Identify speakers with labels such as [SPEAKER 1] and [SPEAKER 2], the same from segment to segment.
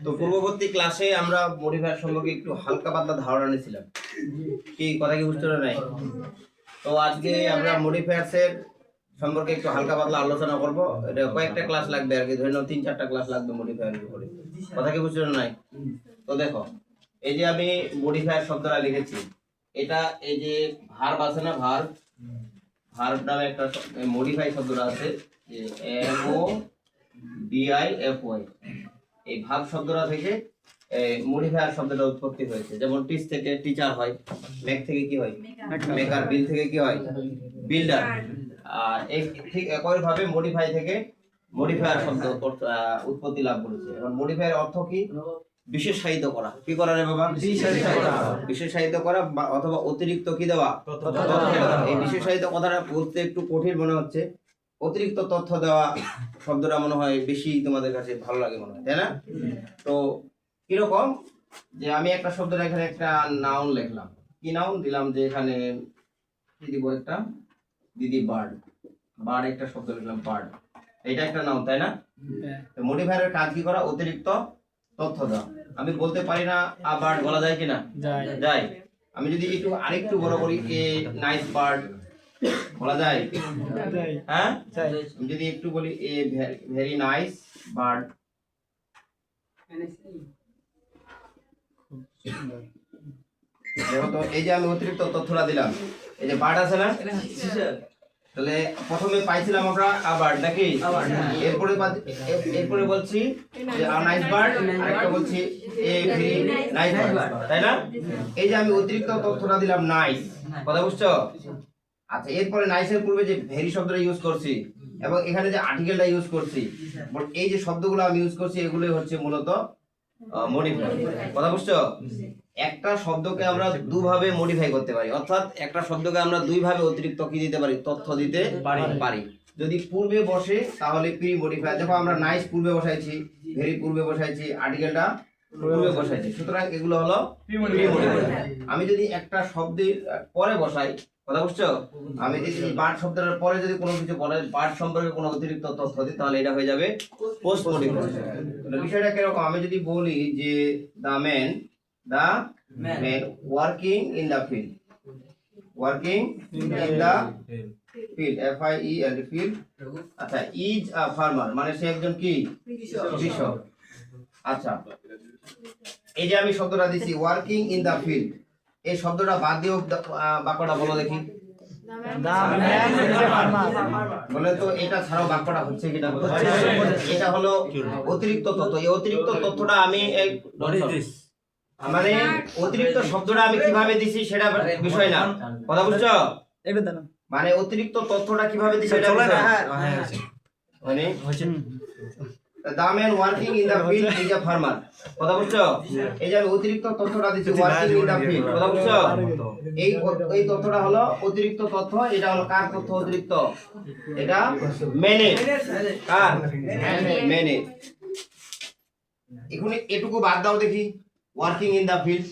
[SPEAKER 1] তো পূর্ববর্তী ক্লাসে আমরা মডিফায়ার সম্পর্কে একটু হালকা পাতলা ধারণা নিয়েছিলাম, কি কথা কি বুঝতে পারে নাই? তো আজকে আমরা মডিফায়ার্স এর সম্পর্কে একটু হালকা পাতলা আলোচনা করব। এটা কয়েকটা ক্লাস লাগবে আর কি, ধরে নাও 3-4টা ক্লাস লাগবে মডিফায়ারের উপরে। কথা কি বুঝতে পারে নাই? তো দেখো, এই যে আমি মডিফায়ার শব্দটা লিখেছি, এটা এই যে ভার্ব আছে না, ভার্ব নামে একটা মডিফাই শব্দটা আছে, যে MODIFY। এই ভার্ব শব্দটা থেকে মডিফায়ার শব্দটা উৎপত্তি হয়েছে। যেমন টিচ থেকে টিচার হয়, মেক থেকে কি হয় মেকার, বিল থেকে কি হয় বিল্ডার। আর ঠিক একই ভাবে মডিফাই থেকে মডিফায়ার শব্দ উৎপত্তি লাভ করেছে। এখন মডিফায়ার অর্থ কি? বিশেষায়িত করা। কি করা রে বাবা? বিশেষায়িত করা অথবা অতিরিক্ত কি দেওয়া, এই বিশেষায়িত কথাটা বলতে একটু কঠিন মনে হচ্ছে। অতিরিক্ত তথ্য দেওয়া শব্দটা মনে হয় বেশি তোমাদের কাছে ভালো লাগে মনে হয়, তাই না? তো কিরকম, যে আমি একটা শব্দের এখানে একটা নাউন লিখলাম। কি নাউন দিলাম? যে এখানে কি দিব? একটা দিদি বার্ড একটা শব্দ লিখলাম, বার্ড। এটা একটা নাউন, তাই না? তো মডিফায়ারের কাজ কি করা? অতিরিক্ত তথ্য দাও। আমি বলতে পারি না আ বার্ড বলা যায় কিনা? যায়। আমি যদি একটু আরেকটু বড় করি, এ নাইস বার্ড বলা যায়? হ্যাঁ, আমি যদি একটু বলি এ ভেরি নাইস বার্ড, দেখো তো এই যে আমি অতিরিক্ত তথ্যটা দিলাম। এই যে বার্ড আছে না, তাহলে প্রথমে পাইছিলাম আমরা আ বার্ড নাকি? এরপরে বলছি যে আ নাইস বার্ড, আরেকটা বলছি এ ভেরি নাইস বার্ড, তাই না? এই যে আমি অতিরিক্ত তথ্যটা দিলাম নাইস, কথা বুঝছো? আচ্ছা, এরপরে নাইসের পূর্বে যে ভেরি শব্দটা ইউজ করছি এবং এখানে যে আর্টিকেলটা ইউজ করছি, এই যে শব্দগুলো আমি ইউজ করছি, এগুলোই হচ্ছে মূলত মডিফাই। কথা বুঝছো? একটা শব্দকে আমরা দুভাবে মডিফাই করতে পারি, অর্থাৎ একটা শব্দকে আমরা দুইভাবে অতিরিক্ত কি দিতে পারি, তথ্য দিতে পারি। যদি পূর্বে বসে তাহলে প্রি মডিফাই। দেখো আমরা নাইস পূর্বে বসাইছি, ভেরি পূর্বে বসাইছি, আর্টিকেলটা পূর্বে বসাইছি, সুতরাং এগুলো হলো প্রি মডিফাই। আমি যদি একটা শব্দের পরে বসাই, কথা বুঝছো? আমি যদি বার্ড শব্দের পরে যদি কোনো কিছু বলে, বার্ড সম্পর্কে কোনো অতিরিক্ত তথ্য দিই, তাহলে এটা হয়ে যাবে পোস্ট মডিফাই। বিষয়টা কিরকম? আমি যদি বলি যে the man working in the field, working in the field, FIELD field. আচ্ছা, ইজ আ ফার্মার মানে সে একজন কি? কৃষক। আচ্ছা, এই যে আমি শব্দটা দিছি ওয়ার্কিং ইন দ্য ফিল্ড, এই শব্দটা বাদ দিও বাক্যটা বলো দেখি। বলে তো এটা ছাড়াও বাক্যটা হচ্ছে কিনা? এটা হলো অতিরিক্ত তথ্য। এই অতিরিক্ত তথ্যটা আমি মানে অতিরিক্ত শব্দটা আমি কিভাবে দিছি সেটা বিষয় না, কথা বুঝছো? মানে অতিরিক্ত তথ্যটা কিভাবে দিছি সেটা বিষয় না। মানে the man working in the field is a farmer, কথা বুঝছো? এই যে আমি অতিরিক্ত তথ্যটা দিছি ওয়ার্কিং ইন দা ফিল্ড, কথা বুঝছো? এই তথ্যটা হলো অতিরিক্ত তথ্য। এটা হলো কার তথ্য অতিরিক্ত? এটা মেনে, কার? মেনে। এখন এটুকু বাদ দাও দেখি, ওয়ার্কিং ইন দা ফিল্ড,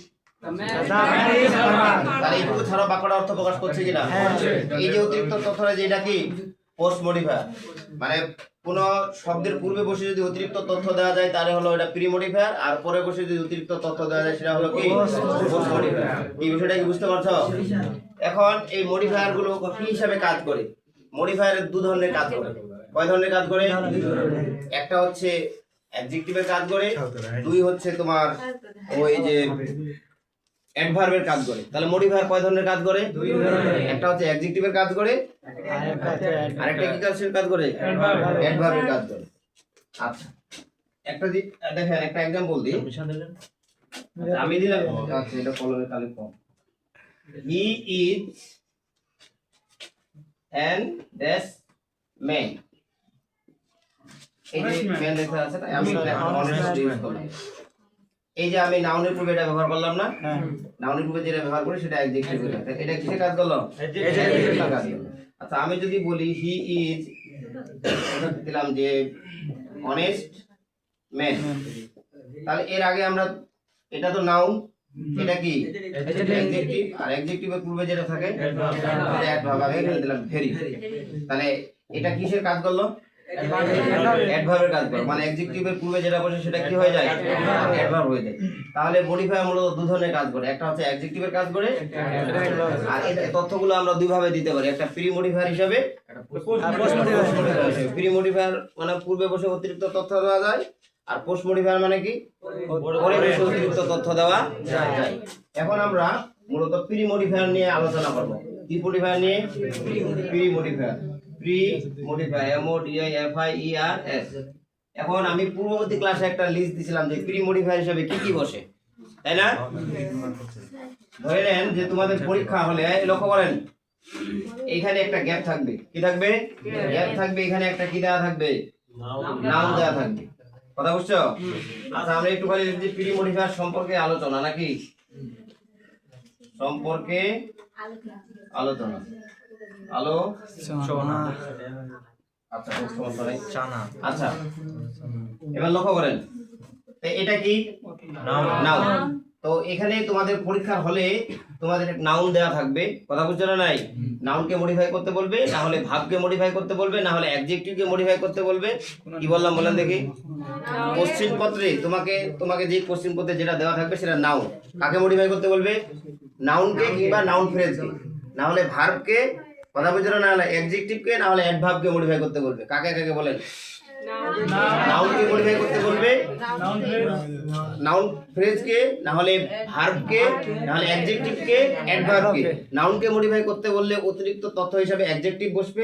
[SPEAKER 1] তাহলে এটুকু ছাড়া বাক্যটা অর্থ প্রকাশ করছে কিনা? এই যে অতিরিক্ত তথ্যটা, যে এটা কি পোস্ট মডিফায়ার, মানে কোন শব্দের পূর্বে বসে যদি অতিরিক্ত তথ্য দেওয়া যায় তাহলে হলো এটা প্রি মডিফায়ার, আর পরে বসে যদি অতিরিক্ত তথ্য দেওয়া যায় সেটা হলো কি পোস্ট মডিফায়ার। এই বিষয়টা কি বুঝতে পারছো? এখন এই মডিফায়ার গুলো কি হিসাবে কাজ করে? মডিফায়ারের দু ধরনের কাজ করে। কয় ধরনের কাজ করে? একটা হচ্ছে অ্যাডজেক্টিভের কাজ করে, দুই হচ্ছে তোমার ওই যে অ্যাডভার্বের কাজ করে। তাহলে মডিফায়ার কয় ধরনের কাজ করে? একটা হচ্ছে অ্যাডজেক্টিভের কাজ করে, আরেকটা কি কাজ করে? অ্যাডভার্বের কাজ করে। আচ্ছা, একটা দেখেন একটা एग्जांपल দিই। আমি দিলাম, আচ্ছা এটা কলমে কালি কম। He is an dash man. এই যে ম্যান লেখা আছে না, আমি অনেস্ট ইউজ করলাম। এই যে আমি নাউনের পূর্বে এটা ব্যবহার করলাম না, নাউনের পূর্বে যেটা ব্যবহার করি সেটা অ্যাডজেক্টিভ হলো। এটা কিসের কাজ করলো? অ্যাডজেক্টিভের কাজ করলো। আচ্ছা, আমি যদি বলি হি ইজ, দিলাম যে অনেস্ট ম্যান, তাহলে এর আগে আমরা, এটা তো নাউন, এটা কি অ্যাডজেক্টিভ, আর অ্যাডজেক্টিভের পূর্বে যেটা থাকে সেটা অ্যাডভার্ব। আমি এখানে দিলাম ভেরি, তাহলে এটা কিসের কাজ করলো? অ্যাডভার্বের কাজ করে, মানে অ্যাডজেক্টিভের পূর্বে যেটা বসে সেটা কি হয়ে যায়? অ্যাডভার্ব হয়ে যায়। তাহলে মডিফায়ার মূলত দুই ধরনের কাজ করে, একটা হচ্ছে অ্যাডজেক্টিভের কাজ করে, আর এই তথ্যগুলো আমরা দুই ভাবে দিতে পারি, একটা প্রি মডিফায়ার হিসেবে, প্রি মডিফায়ার মানে পূর্বে বসে অতিরিক্ত তথ্য দেওয়া যায়, আর পোস্ট মডিফায়ার মানে কি পরে বসে অতিরিক্ত তথ্য দেওয়া যায়। এখন আমরা মূলত প্রি মডিফায়ার নিয়ে আলোচনা করব। কি মডিফায়ার নিয়ে? Pre modifier. Pre modifier MODIFIERS। এখন আমি পূর্ববর্তী ক্লাসে একটা লিস্ট দিছিলাম যে প্রি মডিফায়ার হিসেবে কি কি বসে, তাই না? ধরে নেন যে তোমাদের পরীক্ষা হলে, লক্ষ্য করেন এইখানে একটা গ্যাপ থাকবে, কি থাকবে? গ্যাপ থাকবে। এখানে একটা কি দেওয়া থাকবে? নাউন দেওয়া থাকবে। কথা বুঝছো? আচ্ছা, আমরা একটু খালি প্রি মডিফায়ার সম্পর্কে আলোচনা, নাকি সম্পর্কে আলোচনা আচ্ছা, সমস্যা নেই। আচ্ছা, এবার লক্ষ্য করেন এটা কি নাউন। তো এখানে তোমাদের পরীক্ষার হলে তোমাদের নাউন দেওয়া থাকবে, কথা বুঝছো না? নাই, নাউনকে মডিফাই করতে বলবে, না হলে ভার্বকে মডিফাই করতে বলবে, না হলে অ্যাডজেক্টিভকে মডিফাই করতে বলবে। কি বললাম বলেন দেখি? কোশ্চেন পত্রে তোমাকে যে কোশ্চেন পত্রে যেটা দেওয়া থাকবে সেটা নাউন। কাকে মডিফাই করতে বলবে? নাউনকে কিংবা নাউন ফ্রেজকে, না হলে ভার্বকে, কথা বুঝছো না? না হলে অ্যাডজেক্টিভকে, না হলে অ্যাডভার্বকে মডিফাই করতে বলবে। কাকে কাকে বলেন? নাউনকে মডিফাই করতে বলবে, নাউন ফ্রেজকে, না হলে ভার্বকে, না হলে অ্যাডজেক্টিভকে, অ্যাডভার্বকে। নাউনকে মডিফাই করতে বললে অতিরিক্ত তথ্য হিসাবে অ্যাডজেক্টিভ বসবে,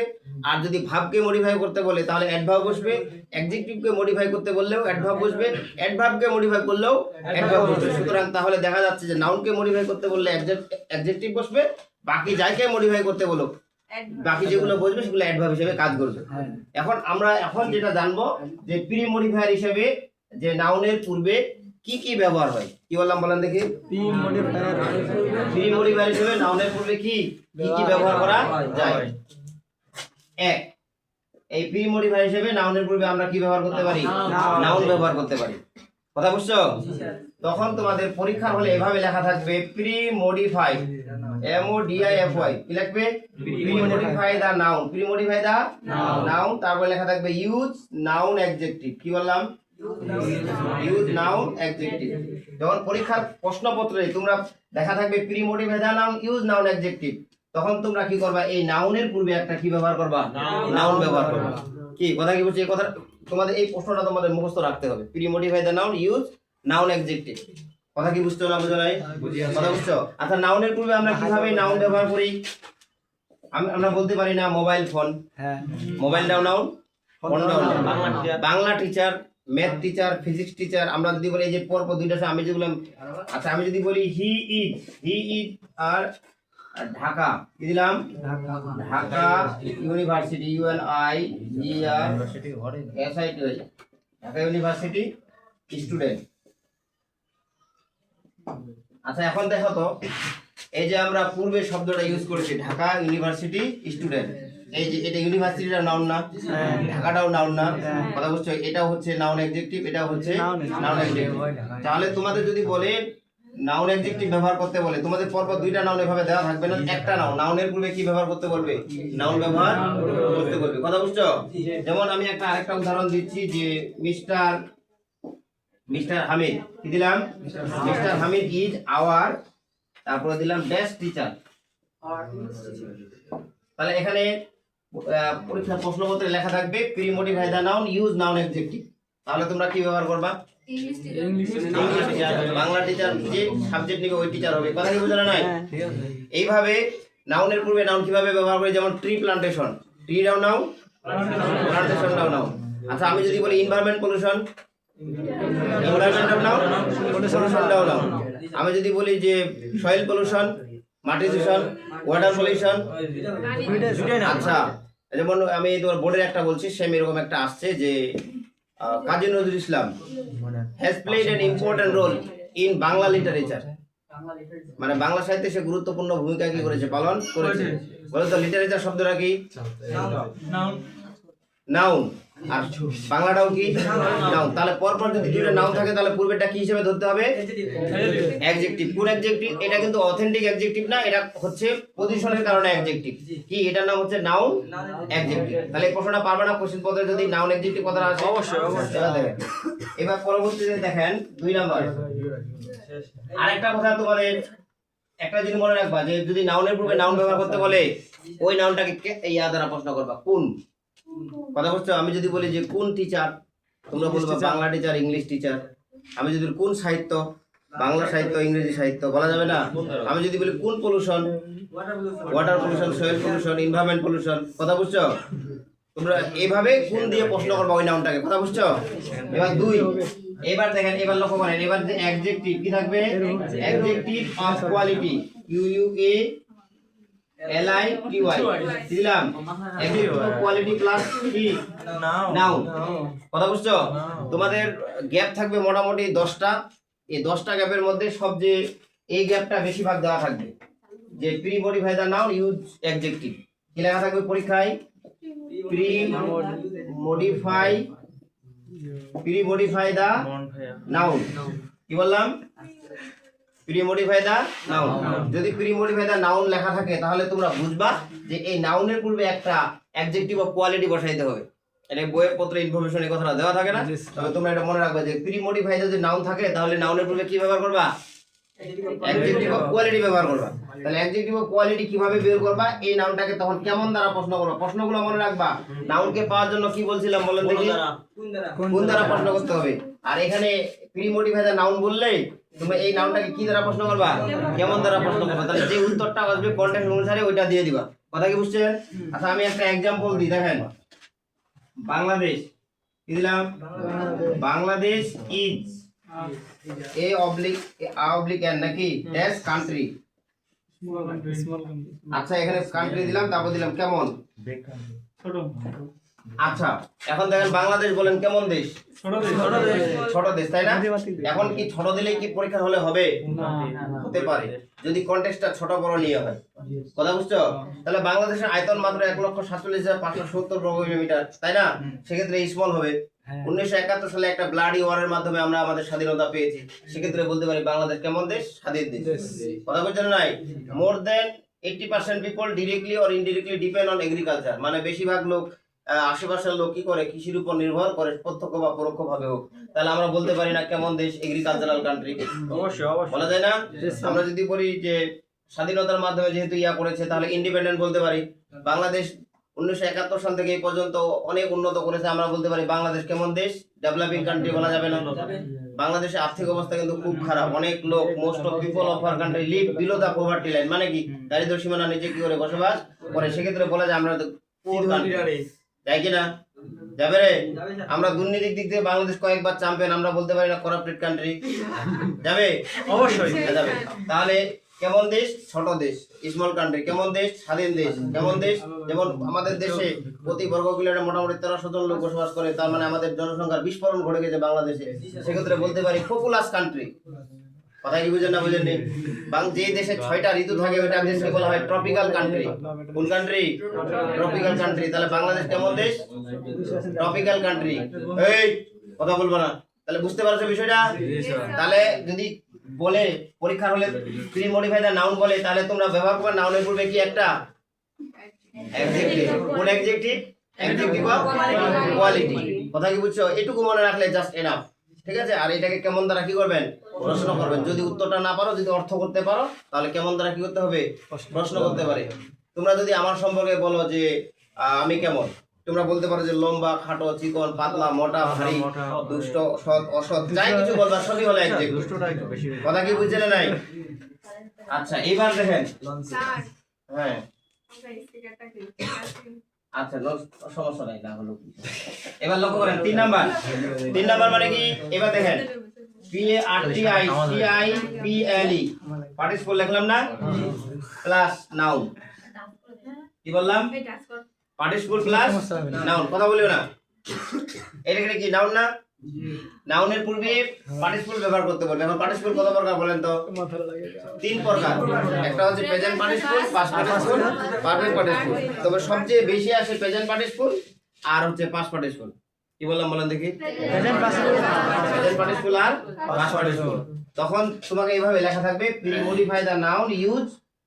[SPEAKER 1] আর যদি ভার্বকে মডিফাই করতে বলে তাহলে অ্যাডভার্ব বসবে, অ্যাডজেক্টিভকে মডিফাই করতে বললেও অ্যাডভার্ব বসবে, অ্যাডভার্বকে মডিফাই করলেও অ্যাডভার্ব বসবে। সুতরাং তাহলে দেখা যাচ্ছে যে নাউনকে মডিফাই করতে বললে অ্যাডজেক্টিভ বসবে, বাকি যাইকে মডিফাই করতে বলো বাকি যেগুলো বসবে সেগুলো অ্যাডভার্ব হিসেবে কাজ করবে। এখন আমরা যেটা জানবো যে প্রি মডিফায়ার হিসেবে যে নাউনের পূর্বে কি কি ব্যবহার হয়। কি বললাম বলেন দেখি? প্রি মডিফায়ার হিসেবে নাউনের পূর্বে কি কি ব্যবহার করা যায়? এক, এই প্রি মডিফায়ার হিসেবে নাউনের পূর্বে আমরা কি ব্যবহার করতে পারি? নাউন ব্যবহার করতে পারি। কথা বুঝছো? তখন তোমাদের পরীক্ষার হলে এভাবে লেখা থাকবে প্রি মডিফাই, MODIFY। কি লিখবে? Pre modify the noun, pre modify the noun. তারপর লেখা থাকবে ইউজ নাউন অ্যাডজেক্টিভ। কি বললাম? Use noun adjective. যখন পরীক্ষার প্রশ্নপত্রে তোমরা দেখা থাকবে pre modify the noun, use noun adjective, তখন তোমরা কি করবা? এই নাউনের পূর্বে একটা কি ব্যবহার করবা? নাউন ব্যবহার করবা। কি কথা কি বলছি? এই কথা তোমাদের, এই প্রশ্নটা তোমাদের মুখস্থ রাখতে হবে। Pre modify the noun, use noun adjective. কথা কি বুঝছো না বুঝো নাই? কথা বুঝছো? আচ্ছা, নাউনের পূর্বে আমরা কিভাবে নাউন ব্যবহার করি? আমরা বলতে পারি না মোবাইল ফোন, মোবাইলটাও নাউন, ফোনটাও noun. Bangla teacher, math teacher, physics teacher, আমরা যদি বলি এই যে পরপর দুইটা আমি যেগুলো, আচ্ছা আমি যদি বলি হি ইজ আর ঢাকা, কি দিলাম? Dhaka university, UNIVERSITY, Dhaka university student. আচ্ছা, এখন দেখো তো এই যে আমরা পূর্বে শব্দটা ইউজ করেছি ঢাকা ইউনিভার্সিটি স্টুডেন্ট, এই যে এটা ইউনিভার্সিটিটা নাউন না, ঢাকাটাও নাউন না? কথা বুঝছো? এটা হচ্ছে নাউন অ্যাডজেক্টিভ, এটা হচ্ছে নাউন অ্যাডজেক্টিভ। তাহলে তোমাদের যদি বলে নাউন অ্যাডজেক্টিভ ব্যবহার করতে বলে, তোমাদের পরপর দুইটা নাউন এভাবে দেওয়া থাকবে না, একটা নাউনের পূর্বে কি ব্যবহার করতে বলবে? নাউন ব্যবহার করতে বলবে। কথা বুঝছো? যেমন আমি আরেকটা উদাহরণ দিচ্ছি যে মিস্টার হামিদ, কি দিলাম? মিস্টার হামিদ ইজ আওয়ার, তারপরে দিলাম বেস্ট টিচার। তাহলে এখানে পরীক্ষার প্রশ্নপত্রে লেখা থাকবে pre modify the noun, use noun adjective. তাহলে তোমরা কি ব্যবহার করবা? English teacher. বাংলা টিচার যে সাবজেক্ট নিবে ওই টিচার হবে। কথা কি বুঝলে নাই? এইভাবে নাউনের পূর্বে নাউন কিভাবে ব্যবহার করি? যেমন ট্রি প্লান্টেশন, ট্রিটাও নাউন, প্লান্টেশনটাও নাউন। আচ্ছা, আমি যদি বলি এনভায়রনমেন্ট পলিউশন, এনভায়রনমেন্টটাও নাউন, পলিউশনটাও নাউন। আমি যদি বলি যে সয়েল পলিউশন, মাটি দূষণ, ওয়াটার পলিউশন। আচ্ছা, যেমন আমি তোমার বোর্ডের একটা বলছি, সেম এরকম একটা আসছে যে Kazi Nazrul Islam has played an important role in Bangla literature, মানে বাংলা সাহিত্যে সে গুরুত্বপূর্ণ ভূমিকা কি করেছে? পালন করেছে। বলে তো লিটারেচার শব্দটা কি? নাউন। আর বাংলাটাও কি নাউন। তাহলে পরপর যদি দুটো নাউন থাকে তাহলে পূর্বেরটা কি হিসেবে ধরতে হবে? অ্যাডজেক্টিভ। কোন অ্যাডজেক্টিভ? এটা কিন্তু অথেন্টিক অ্যাডজেক্টিভ না, এটা হচ্ছে পজিশনের কারণে অ্যাডজেক্টিভ। কি এটার নাম হচ্ছে নাউন অ্যাডজেক্টিভ। তাহলে এই প্রশ্নটা পারবে না? কোশ্চেন পত্রে যদি নাউন অ্যাডজেক্টিভ কথাটা আসে অবশ্যই দেখেন। এবার পরবর্তীতে দেখেন 2 নাম্বার। আরেকটা কথা তোমাদের একটা জিনিস মনে রাখবা যে যদি নাউনের পূর্বে নাউন ব্যবহার করতে বলে ওই নাউনটাকে এই দ্বারা প্রশ্ন করবা কোন। কথা বুঝছো? আমি যদি বলি যে কোন টিচার, তোমরা বলবা বাংলা টিচার, ইংলিশ টিচার। আমি যদি বলি কোন সাহিত্য, বাংলা সাহিত্য, ইংরেজি সাহিত্য, বলা যাবে না। আমি যদি বলি কোন pollution, water pollution, soil pollution, environment pollution. কথা বুঝছো? তোমরা এইভাবে কোন দিয়ে প্রশ্ন করবা ওই নাউনটাকে। কথা বুঝছো? এবার 2। এবার দেখেন, এবার লক্ষ্য করেন, এবার যে অ্যাডজেক্টিভ কি থাকবে? অ্যাডজেক্টিভ অফ কোয়ালিটি, QUALITY দিলাম। অ্যাডজেক্টিভ অফ কোয়ালিটি প্লাস কি নাউন। কথা বুঝছো? তোমাদের গ্যাপ থাকবে মোটামুটি 10টা। এই 10টা গ্যাপের মধ্যে সবচেয়ে এই গ্যাপটা বেশিরভাগ দেওয়া থাকবে যে pre modify the noun use adjective. কি লেখা থাকবে পরীক্ষায়? Pre modify the noun. কি বললাম? Pre modify the noun. যদি প্রি মডিফাই দ্য নাউন লেখা থাকে তাহলে তোমরা বুঝবা যে এই নাউনের পূর্বে একটা অ্যাডজেক্টিভ অফ কোয়ালিটি বসাইতে হবে। এটা বইয়ের পত্রে ইনফরমেশন এই কথাটা দেওয়া থাকে না, তবে তোমরা এটা মনে রাখবে যে প্রি মডিফাই যদি নাউন থাকে তাহলে নাউনের পূর্বে কি ব্যবহার করবা? অ্যাডজেক্টিভ অফ কোয়ালিটি ব্যবহার করবা। তাহলে অ্যাডজেক্টিভ অফ কোয়ালিটি কিভাবে বের করবা? এই নাউনটাকে তখন কেমন দ্বারা প্রশ্ন করবা? প্রশ্নগুলো মনে রাখবা। নাউনকে পাওয়ার জন্য কি বলছিলাম বলেন দেখি? কোন দ্বারা প্রশ্ন করতে হবে। আর এখানে প্রি মডিফাই দ্য নাউন বললেই তুমি এই নাউনটাকে কি দ্বারা প্রশ্ন করবা? কেমন দ্বারা প্রশ্ন করবা। তাহলে যে উত্তরটা আসবে কন্টেক্সট অনুসারে ওইটা দিয়ে দিবা। কথা কি বুঝছেন? আচ্ছা আমি একটা एग्जांपल দিই, দেখেন। বাংলাদেশ কি দিলাম? Bangladesh is a oblique N নাকি ড্যাশ কান্ট্রি। আচ্ছা এখানে কান্ট্রি দিলাম, তারপর দিলাম কেমন। আচ্ছা এখন দেখেন বাংলাদেশ বলেন কেমন দেশ? ছোট দেশ, তাই না? এখন কি ছোট দিলেই কি পরীক্ষা হলে হবে? হতে পারে যদি কনটেক্সটটা ছোট বড় নিয়ে হয়। কথা বুঝছো? তাহলে বাংলাদেশের আয়তন মাত্র 1,47,570 বর্গ কিলোমিটার, তাই না? সেক্ষেত্রে স্মল হবে। 1971 সালে একটা ব্লাডি ওয়ারের মাধ্যমে আমরা আমাদের স্বাধীনতা পেয়েছি, সেক্ষেত্রে বলতে পারি বাংলাদেশ কেমন দেশ? স্বাধীন দেশ। কথা বুঝছেন নাই? মোর দেন 80% people directly or indirectly depend on agriculture. মানে বেশিরভাগ লোক, 80% লোক কি করে? কৃষির উপর নির্ভর করে, প্রত্যক্ষ বা পরোক্ষ ভাবে হোক। তাহলে আমরা বলতে পারি না কেমন দেশ? Agricultural country. অবশ্যই বলা যায় না? আমরা যদি বলি যে স্বাধীনতার মাধ্যমে যেহেতু ইয়া করেছে তাহলে ইন্ডিপেন্ডেন্ট বলতে পারি। বাংলাদেশ 1971 সাল থেকে এই পর্যন্ত অনেক উন্নত করেছে, আমরা বলতে পারি বাংলাদেশ কেমন দেশ? ডেভেলপিং কান্ট্রি বলা যাবে না। বাংলাদেশের আর্থিক অবস্থা কিন্তু খুব খারাপ। অনেক লোক, most of people of our country live below the poverty line. মানে কি? দারিদ্র্য সীমানার নিচে কি করে বসবাস করে। সেক্ষেত্রে বলা যায় আমরা পুয়ার কান্ট্রি। যাই কিনা? যাবে রে? আমরা দুর্নীতির দিক থেকে বাংলাদেশ কয়েকবার চ্যাম্পিয়ন, আমরা বলতে পারি না করাপ্টেড কান্ট্রি? যাবে? অবশ্যই যাবে। তাহলে কেমন দেশ? ছোট দেশ, স্মল কান্ট্রি। কেমন দেশ? স্বাধীন দেশ। কেমন দেশ? যেমন আমাদের দেশে প্রতি বর্গ কিলোমিটারে মোটামুটি 1300 জন লোক বসবাস করে, তার মানে আমাদের জনসংখ্যার বিস্ফোরণ ঘটে গেছে বাংলাদেশে। সেক্ষেত্রে বলতে পারি পপুলাস কান্ট্রি। কথা কি বুঝেন না বুঝেননি? যে দেশে 6টা ঋতু থাকে ওইটা দেশকে বলা হয় ট্রপিক্যাল কান্ট্রি। কোন কান্ট্রি? Tropical country. তাহলে বাংলাদেশ কেমন দেশ? Tropical country. এই কথা বলবো না। তাহলে বুঝতে পারছো বিষয়টা? তাহলে যদি বলে পরীক্ষার হলে প্রি মডিফাই দ্য নাউন বলে, তাহলে তোমরা ব্যবহার করবে নাউনের পূর্বে কি একটা অ্যাডজেক্টিভ। কোন অ্যাডজেক্টিভ? Adjective of quality. কথা কি বুঝছো? এটুকু মনে রাখলে জাস্ট এনাফ। ঠিক আছে? আর এটাকে কেমন দ্বারা কি করবেন? প্রশ্ন করবেন। যদি উত্তরটা না পারো, যদি অর্থ করতে পারো, তাহলে কেমন দ্বারা কি করতে হবে? প্রশ্ন করতে পারে। তোমরা যদি আমার সম্পর্কে বলো যে আমি কেমন, তোমরা বলতে পারো যে লম্বা, খাটো, চিকন, পাতলা, মোটা, ভারী, দুষ্ট, সৎ, অসৎ, যাই কিছু বলবা সবই হলো অ্যাডজেক্টিভ। কথা কি বুঝছেন নাই? আচ্ছা এবার দেখেন। হ্যাঁ আচ্ছা সমস্যা নাই, না হলো। এবার লক্ষ্য করেন 3 নাম্বার। 3 নাম্বার মানে কি? এবার দেখেন PARTICIPLE পার্টিসিপল লিখলাম না, প্লাস নাউন। কি বললাম? Participle plus noun. কথা বলিও না। এটা কি নাউন না? নাউনের পূর্বে পার্টিসিপল ব্যবহার করতে বলবে। এখন পার্টিসিপল কত প্রকার বলেন তো? 3 প্রকার। একটা হচ্ছে present participle, past participle, perfect participle. তবে সবচেয়ে বেশি আসে প্রেজেন্ট পার্টিসিপল আর হচ্ছে পাস্ট পার্টিসিপল। কি বললাম বলেন দেখি? প্রেজেন্ট পার্টিসিপল আর পাস্ট পার্টিসিপল। তখন তোমাকে এইভাবে লেখা থাকবে pre modify the noun use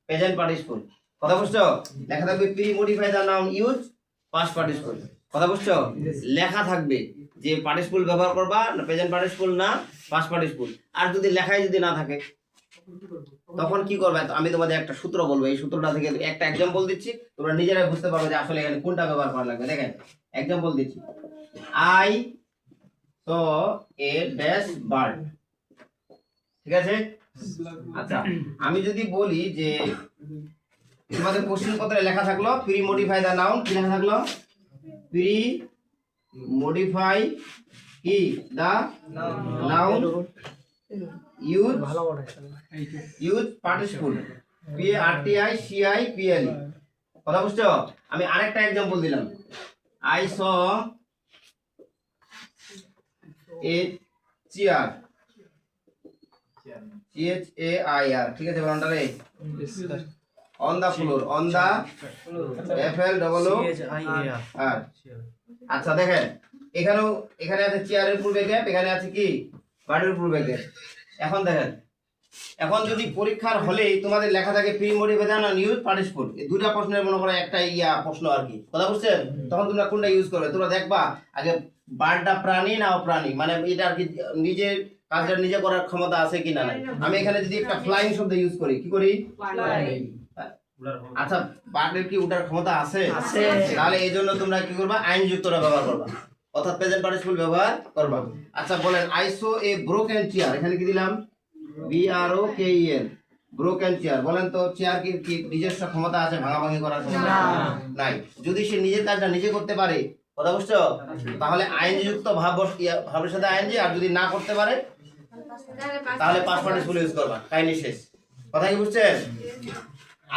[SPEAKER 1] present participle. কথা বুঝছো? লেখা থাকবে pre modify the noun use past participle. কথা বুঝছো? লেখা থাকবে যে পার্টিসিপল ব্যবহার করবা না প্রেজেন্ট পার্টিসিপল না পাস্ট পার্টিসিপল। আর যদি লেখাই যদি না থাকে তখন কি করবে? আমি তোমাদের একটা সূত্র বলবো, এই সূত্রটা থেকে একটা এক্সাম্পল দিচ্ছি, তোমরা নিজেরাই বুঝতে পারবে যে আসলে এখানে কোনটা ব্যবহার করা লাগবে। দেখেন এক্সাম্পল দিচ্ছি, I saw a dash bird. ঠিক আছে? আচ্ছা, আমি যদি বলি যে তোমাদের কোশ্চেন পত্রে লেখা থাকলো প্রি মডিফাই দা নাউন, কি লেখা থাকলো? প্রি মডিফাই কি the noun use participle P R T I C I P L. কথা বুঝছো? আমি আরেকটা एग्जांपल দিলাম, I saw a chair C H A I R. ঠিক আছে বানানটা রে? On the floor, on the F L double O R. আচ্ছা দেখেন এখানেও, এখানে আছে চেয়ারের পূর্বে গ্যাপ, এখানে আছে কি বাড়ির পূর্বে গ্যাপ। এখন দেখেন, এখন যদি পরীক্ষার হলে তোমাদের লেখা থাকে pre modify the noun use participle, এই দুইটা প্রশ্নের মনে করো একটা প্রশ্ন আর কি। কথা বুঝছেন? তখন তোমরা কোনটা ইউজ করবে? তোমরা দেখবা আগে বার্ডটা প্রাণী না অপ্রাণী, মানে এটা আর কি নিজের কাজটা নিজে করার ক্ষমতা আছে কিনা নাই। আমি এখানে যদি একটা ফ্লাইং শব্দ ইউজ করি, কি করি? আচ্ছা বার্ডের কি উঠার ক্ষমতা আছে? তাহলে এই জন্য তোমরা কি করবা? আইনযুক্তটা ব্যবহার করবা, অর্থাৎ প্রেজেন্ট পার্টিসিপল ব্যবহার করবা। আচ্ছা বলেন I so A broken chair, এখানে কি দিলাম? বি আর ও কে ই এন, ব্রোকেন চেয়ার। বলেন তো চেয়ার কি নিজস্ব ক্ষমতা আছে ভাঙাভাঙি করার ক্ষমতা? নাই। যদি সে নিজের কাজটা নিজে করতে পারে, কথা বুঝছো, তাহলে আইনযুক্ত ভাবের সাথে আইনজি, আর যদি না করতে পারে তাহলে পাস্ট পার্টিসিপল ইউজ করবা। কাহিনী শেষ। কথা কি বুঝছেন?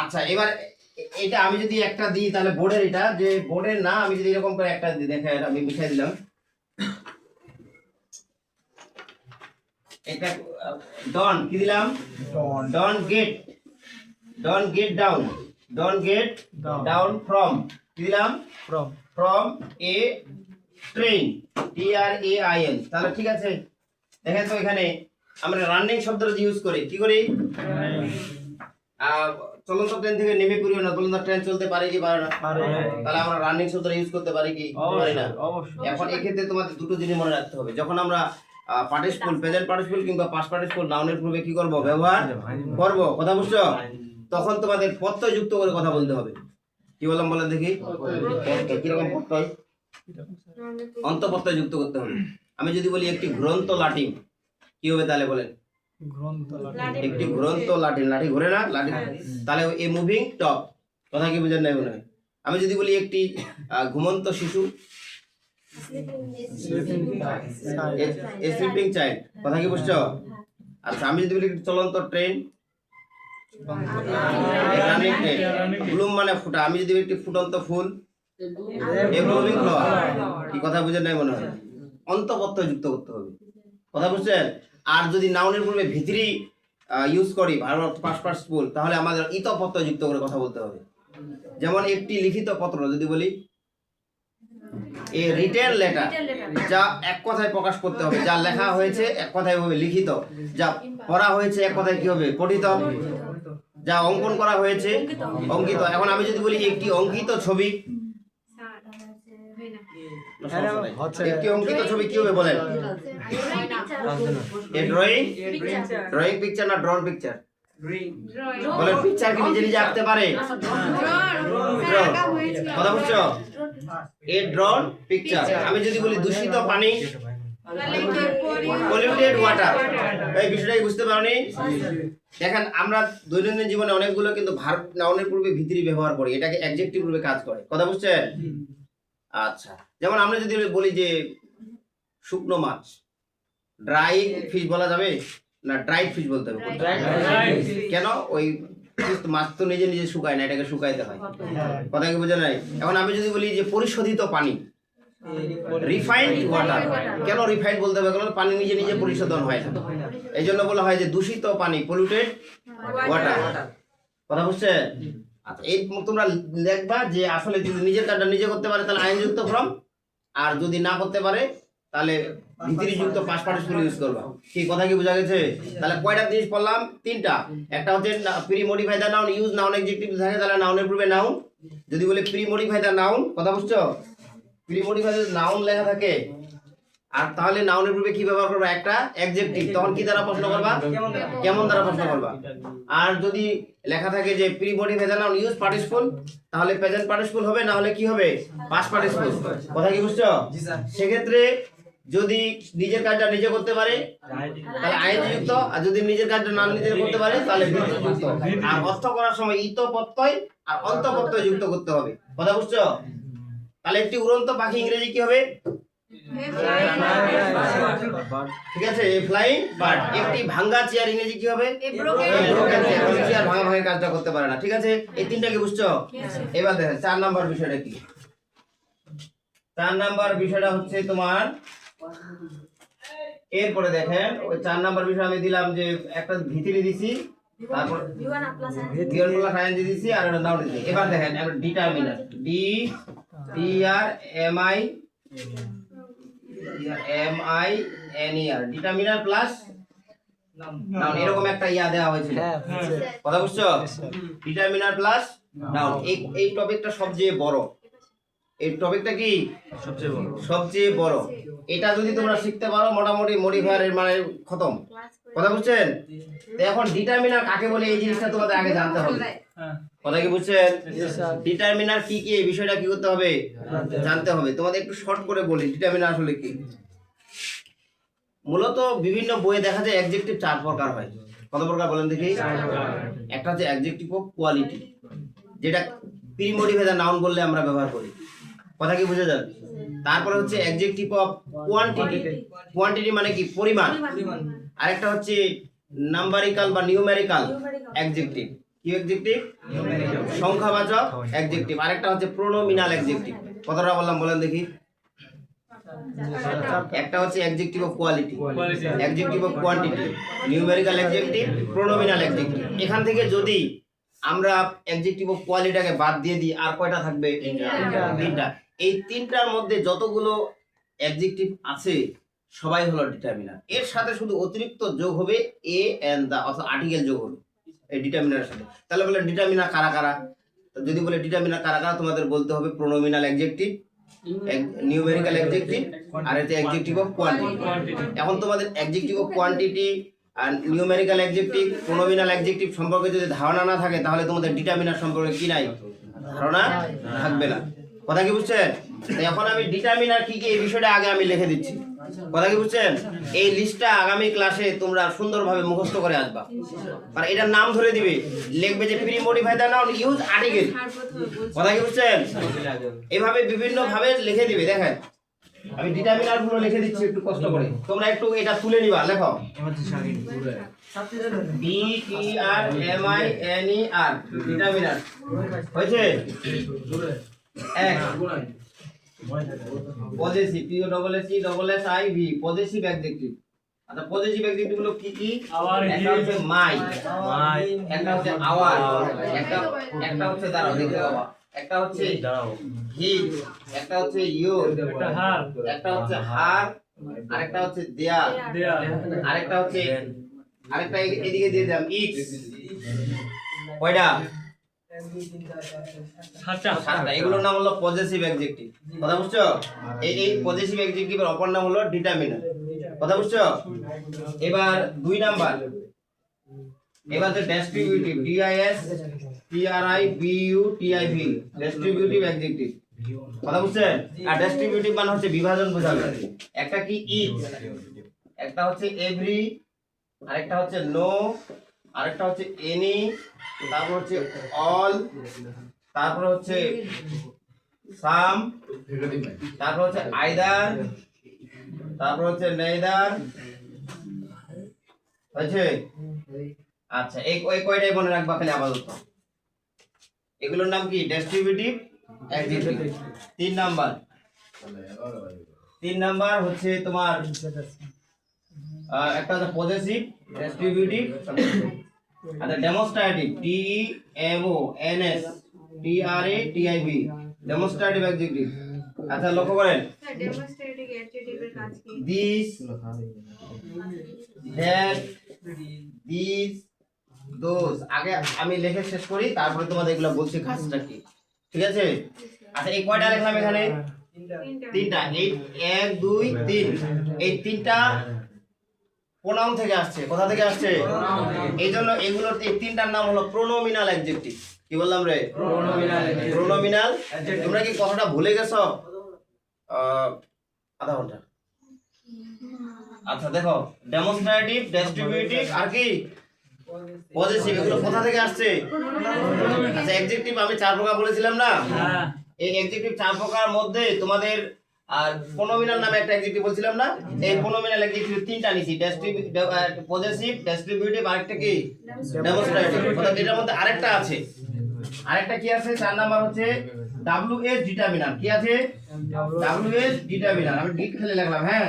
[SPEAKER 1] আচ্ছা এবার এটা আমি যদি একটা দিই তাহলে বোর্ডের, এটা যে বোর্ডের না, আমি যদি এরকম করে একটা দিই, দেখেন আমি মিশাই দিলাম, এটা ডন কি দিলাম? Don't get, don't get down, don't get down from কি দিলাম? From a train, T R A I N. তাহলে ঠিক আছে, দেখেন তো এখানে আমরা রানিং শব্দটা ইউজ করি, কি করি? চলন্ত ট্রেন থেকে নেমে পড়িও না, চলন্ত ট্রেন চলতে পারে কি পারে না? তাহলে আমরা রানিং শব্দটা ইউজ করতে পারি কি পারি না? এখন এক্ষেত্রে তোমাদের দুটো জিনিস মনে রাখতে হবে, যখন আমরা পার্টিসিপল প্রেজেন্ট পার্টিসিপল কিংবা পাস্ট পার্টিসিপল নাউনের পূর্বে কি করব? ব্যবহার করব। কথা বুঝছো? তখন তোমাদের প্রত্যয় যুক্ত করে কথা বলতে হবে। কি বললাম বলেন দেখি? কি রকম প্রত্যয়? অন্তঃপ্রত্যয় যুক্ত করতে হবে। আমি যদি বলি একটি গ্রন্থ লাঠি, কি হবে তাহলে বলেন? একটি গ্রন্থ লাঠি, লাঠি ঘোরে না লাঠি, তাহলে এ মুভিং টপ। কথা কি বুঝেন নাই মনে হয়? আমি যদি বলি একটি ঘুমন্ত শিশু, স্লিপিং চাইল্ড। কথা কি বুঝছো? আচ্ছা আমি যদি বলি চলন্ত ট্রেন, রানিং ট্রেন, ব্লুম মানে ফুটা, আমি যদি একটি ফুটন্ত ফুল, এ ব্লুমিং ফ্লাওয়ার। কি কথা বুঝেন নাই মনে হয়? অন্তঃপ্রত্যয় যুক্ত করতে হবে। কথা বুঝছেন? আর যদি নাউনের পূর্বে ভিতরি ইউজ করি ভার্ব পাস্ট পার্টিসিপল, তাহলে আমাদের ইতঃপ্রত্যয় যুক্ত করে কথা বলতে হবে। যেমন একটি লিখিত পত্র যদি বলি এ রিটেন লেটার, যা এক কথায় প্রকাশ করতে হবে, যা লেখা হয়েছে এক কথায় হবে লিখিত, যা পড়া হয়েছে এক কথায় কি হবে? পঠিত, যা অঙ্কন করা হয়েছে অঙ্কিত। এখন আমি যদি বলি একটি অঙ্কিত ছবি, একটি অঙ্কিত ছবি কি হবে বলেন? এ ড্রয়িং, ড্রয়িং পিকচার না ড্রন পিকচার? বলেন পিকচার কি নিজে নিজে আঁকতে পারে? কথা বুঝছো? এ ড্রন পিকচার। আমি যদি বলি দূষিত পানি, পলিউটেড ওয়াটার, এই বিষয়টাই বুঝতে পারোনি? দেখেন আমরা দৈনন্দিন জীবনে অনেকগুলো কিন্তু ভার্ব নাউনের পূর্বে ভিতরি ব্যবহার করি, এটাকে অ্যাডজেক্টিভ রূপে কাজ করে। কথা বুঝছেন? আচ্ছা যেমন আমরা যদি বলি যে শুকনো মাছ, ড্রাই ফিশ বলা যাবে না ড্রাইড ফিশ বলতে হবে? কেন? ওই মাছ তো নিজে নিজে শুকায় না, এটাকে শুকাইতে হয়। কথা কি বোঝা নাই? এখন আমি যদি বলি যে পরিশোধিত পানি, রিফাইন্ড ওয়াটার, কেন রিফাইন্ড বলতে হবে? কারণ পানি নিজে নিজে পরিশোধন হয় না, এই জন্য বলা হয় যে দূষিত পানি, পলিউটেড ওয়াটার। কথা বুঝছে? আচ্ছা এই তোমরা লিখবা যে আসলে যদি নিজের কাজটা নিজে করতে পারে তাহলে আইনযুক্ত ফ্রম আর যদি না করতে পারে তাহলে ভিতরি যুক্ত পাস্ট পার্টিসিপল ইউজ করবা। কি কথা কি বোঝা গেছে? তাহলে কয়টা জিনিস পড়লাম? তিনটা। একটা হচ্ছে pre modify the noun use noun adjective থাকে তাহলে নাউনের পূর্বে নাউন। যদি বলে প্রি মডিফাই দ্য নাউন, কথা বুঝছো? প্রি মডিফাই দ্য নাউন লেখা থাকে আর তাহলে নাউনের পূর্বে কি ব্যবহার করবা? একটা অ্যাডজেক্টিভ। তখন কি দ্বারা প্রশ্ন করবা? কেমন দ্বারা প্রশ্ন করবা। আর যদি লেখা থাকে যে pre modify the noun use participle, তাহলে প্রেজেন্ট পার্টিসিপল হবে, না হলে কি হবে? Past participle. কথা কি বুঝছো? সেক্ষেত্রে যদি নিজের কাজটা নিজে করতে পারে তাহলে আইএনজি যুক্ত, আর যদি নিজের কাজটা না নিজে করতে পারে তাহলে ভিতরি যুক্ত। আর অর্থ করার সময় ইত প্রত্যয় আর অন্ত প্রত্যয় যুক্ত করতে হবে। কথা বুঝছো? তাহলে একটি উড়ন্ত পাখি ইংরেজি কি হবে? ঠিক আছে, এ ফ্লাইং বার্ড। একটি ভাঙা চেয়ার ইংরেজি কি হবে? চেয়ার ভাঙা ভাঙা কাজটা করতে পারে না। ঠিক আছে, এই তিনটা কি বুঝছো? এবার দেখেন 4 নাম্বার বিষয়টা কি। 4 নাম্বার বিষয়টা হচ্ছে তোমার, এরপরে দেখেন ওই 4 নাম্বার বিষয় আমি দিলাম যে একটা ভিতরি দিছি, তারপর ভিওর প্লাস আইএনজি দিছি আর একটা নাউন দিছি। এবার দেখেন আমরা determiner D T R M I N E R determiner plus noun, এরকম একটা ইয়া দেওয়া হয়েছিল। কথা বুঝছো? Determiner plus noun. এই টপিকটা সবচেয়ে বড়। এই টপিকটা কি সবচেয়ে বড়। এটা যদি তোমরা শিখতে পারো মোটামুটি মডিফায়ারের মানে খতম। কথা বুঝছেন? তো এখন ডিটারমিনার কাকে বলে এই জিনিসটা তোমাদের আগে জানতে হবে। কথা কি বুঝছেন? ডিটারমিনার কি কি এই বিষয়টা কি করতে হবে? জানতে হবে। তোমাদের একটু শর্ট করে বলি ডিটারমিনার আসলে কি। মূলত বিভিন্ন বইয়ে দেখা যায় অ্যাডজেক্টিভ 4 প্রকার হয়। কত প্রকার বলেন দেখি? একটা হচ্ছে অ্যাডজেক্টিভ অফ কোয়ালিটি, যেটা প্রি মডিফাই দ্য নাউন বললে আমরা ব্যবহার করি। কথা কি বুঝে যাবে? তারপরে হচ্ছে অ্যাডজেক্টিভ অফ কোয়ান্টিটি। কোয়ান্টিটি মানে কি? পরিমাণ। আরেকটা হচ্ছে নাম্বারিক্যাল বা নিউমেরিক্যাল অ্যাডজেক্টিভ। কি অ্যাডজেক্টিভ? সংখ্যাবাচক অ্যাডজেক্টিভ। আরেকটা হচ্ছে প্রোনোমিনাল অ্যাডজেক্টিভ। কতটা বললাম বলেন দেখি? একটা হচ্ছে adjective of quality, adjective of quantity, numerical adjective, pronominal adjective. এখান থেকে যদি আমরা অ্যাডজেক্টিভ অফ কোয়ালিটিটাকে বাদ দিয়ে দিই আর কয়টা থাকবে? তিনটা। এই তিনটার মধ্যে যতগুলো অ্যাডজেক্টিভ আছে সবাই হলো ডিটারমিনার। এর সাথে শুধু অতিরিক্ত যোগ হবে এ এন্ড দা অর্থাৎ আর্টিকেল যোগ হবে এই ডিটারমিনারের সাথে। তাহলে বলে ডিটারমিনার কারা কারা? যদি বলে ডিটারমিনার কারা কারা তোমাদের বলতে হবে প্রোনোমিনাল অ্যাডজেক্টিভ, নিউমেরিক্যাল অ্যাডজেক্টিভ আর হচ্ছে অ্যাডজেক্টিভ অফ কোয়ান্টিটি। এখন তোমাদের অ্যাডজেক্টিভ অফ কোয়ান্টিটি আর নিউমেরিক্যাল অ্যাডজেক্টিভ, প্রোনোমিনাল অ্যাডজেক্টিভ সম্পর্কে যদি ধারণা না থাকে তাহলে তোমাদের ডিটারমিনার সম্পর্কে কি নাই? ধারণা থাকবে না। কথা কি বুঝছেন? এখন আমি ডিটারমিনার কি কি এই বিষয়টা আগে আমি লিখে দিচ্ছি। কথা কি বুঝছেন? এই লিস্টটা আগামী ক্লাসে তোমরা সুন্দরভাবে মুখস্থ করে আসবা। আর এটার নাম ধরে দিবে, লিখবে যে pre modify the noun use article. কথা কি বুঝছেন? এইভাবে বিভিন্ন ভাবে লিখে দিবে। দেখেন আমি ডিটারমিনার গুলো লিখে দিচ্ছি, একটু কষ্ট করে তোমরা একটু এটা তুলে নিবা। লেখো D T R M I N E R determiner হয়েছে। এক possessive, P O double S E double S I V, possessive adjective. আচ্ছা পজেসিভ অ্যাডজেক্টিভ গুলো কি কি? একটা হচ্ছে মাই, একটা হচ্ছে আওয়ার, একটা হচ্ছে দাঁড়াও দেখতে পাবা, একটা হচ্ছে হিজ, একটা হচ্ছে ইউর, একটা হচ্ছে হার, আরেকটা হচ্ছে দেয়ার, আরেকটা হচ্ছে আরেকটা এদিকে দিয়ে দিলাম ইটস। কয়টা? সাতটা। এগুলোর নাম হলো পজেসিভ অ্যাডজেক্টিভ। কথা বুঝছো? এই পজেসিভ অ্যাডজেক্টিভের অপর নাম হলো ডিটারমিনার। কথা বুঝছো? এবার 2 নাম্বার, এবার যে descriptive, D I S T R I B U T I V, descriptive adjective. কথা বুঝছেন? আর ডেসক্রিপটিভ মানে হচ্ছে বিভাজন বোঝাবে। একটা কি ইচ, একটা হচ্ছে এভরি, আরেকটা হচ্ছে নো, আরেকটা হচ্ছে এনি, তারপর হচ্ছে অল, তারপর হচ্ছে সাম, তারপর হচ্ছে আইদার, তারপর হচ্ছে নেইদার। হয়েছে? আচ্ছা এই কয়টাই মনে রাখবা খালি আপাতত। এগুলোর নাম কি? Descriptive adjective. 3 নাম্বার হচ্ছে তোমার একটা হচ্ছে পজেসিভ, ডেসক্রিপটিভ, আর demonstrative, D E M O N S T R A T I V, demonstrative adjective. আচ্ছা লক্ষ্য করেন
[SPEAKER 2] স্যার ডেমোস্ট্রেটিভ অ্যাডজেক্টিভের কাজ কি?
[SPEAKER 1] দিস দ্যাট দিস দোজ আগে আমি লিখে শেষ করি তারপরে তোমাদের এগুলো বলছি কাজটা কি ঠিক আছে আচ্ছা এই কয়টা লিখলাম এখানে তিনটা এই 1 2 3 এই তিনটা প্রোনাউন থেকে আসছে কোথা থেকে আসছে এইজন্য এগুলোর এই তিনটার নাম হলো প্রোনোমিনাল অ্যাডজেক্টিভ কি বললাম রে প্রোনোমিনাল তোমরা কি কথাটা ভুলে গেছো আধা ঘন্টা আচ্ছা দেখো ডেমনস্ট্রেটিভ ডেসক্রিপটিভ আর কি পজিটিভ এগুলো কোথা থেকে আসছে আচ্ছা অ্যাডজেক্টিভ আমি চার প্রকার বলেছিলাম না এই অ্যাডজেক্টিভ চার প্রকার মধ্যে তোমাদের আর প্রোনোমিনাল নামে একটা অ্যাডজেক্টিভ বলছিলাম না এই প্রোনোমিনাল অ্যাডজেক্টিভ তিনটা নিছি ডেসক্রিপটিভ পজিটিভ ডেসক্রিপটিভ আরেকটা কি ডেমনস্ট্রেটিভ অর্থাৎ এটার মধ্যে আরেকটা আছে আরেকটা কি আছে চার নাম্বার হচ্ছে ডব্লিউএস ডিটারমিনার কি আছে ডব্লিউএস ডিটারমিনার আমি ডিট ফেলে লাগলাম হ্যাঁ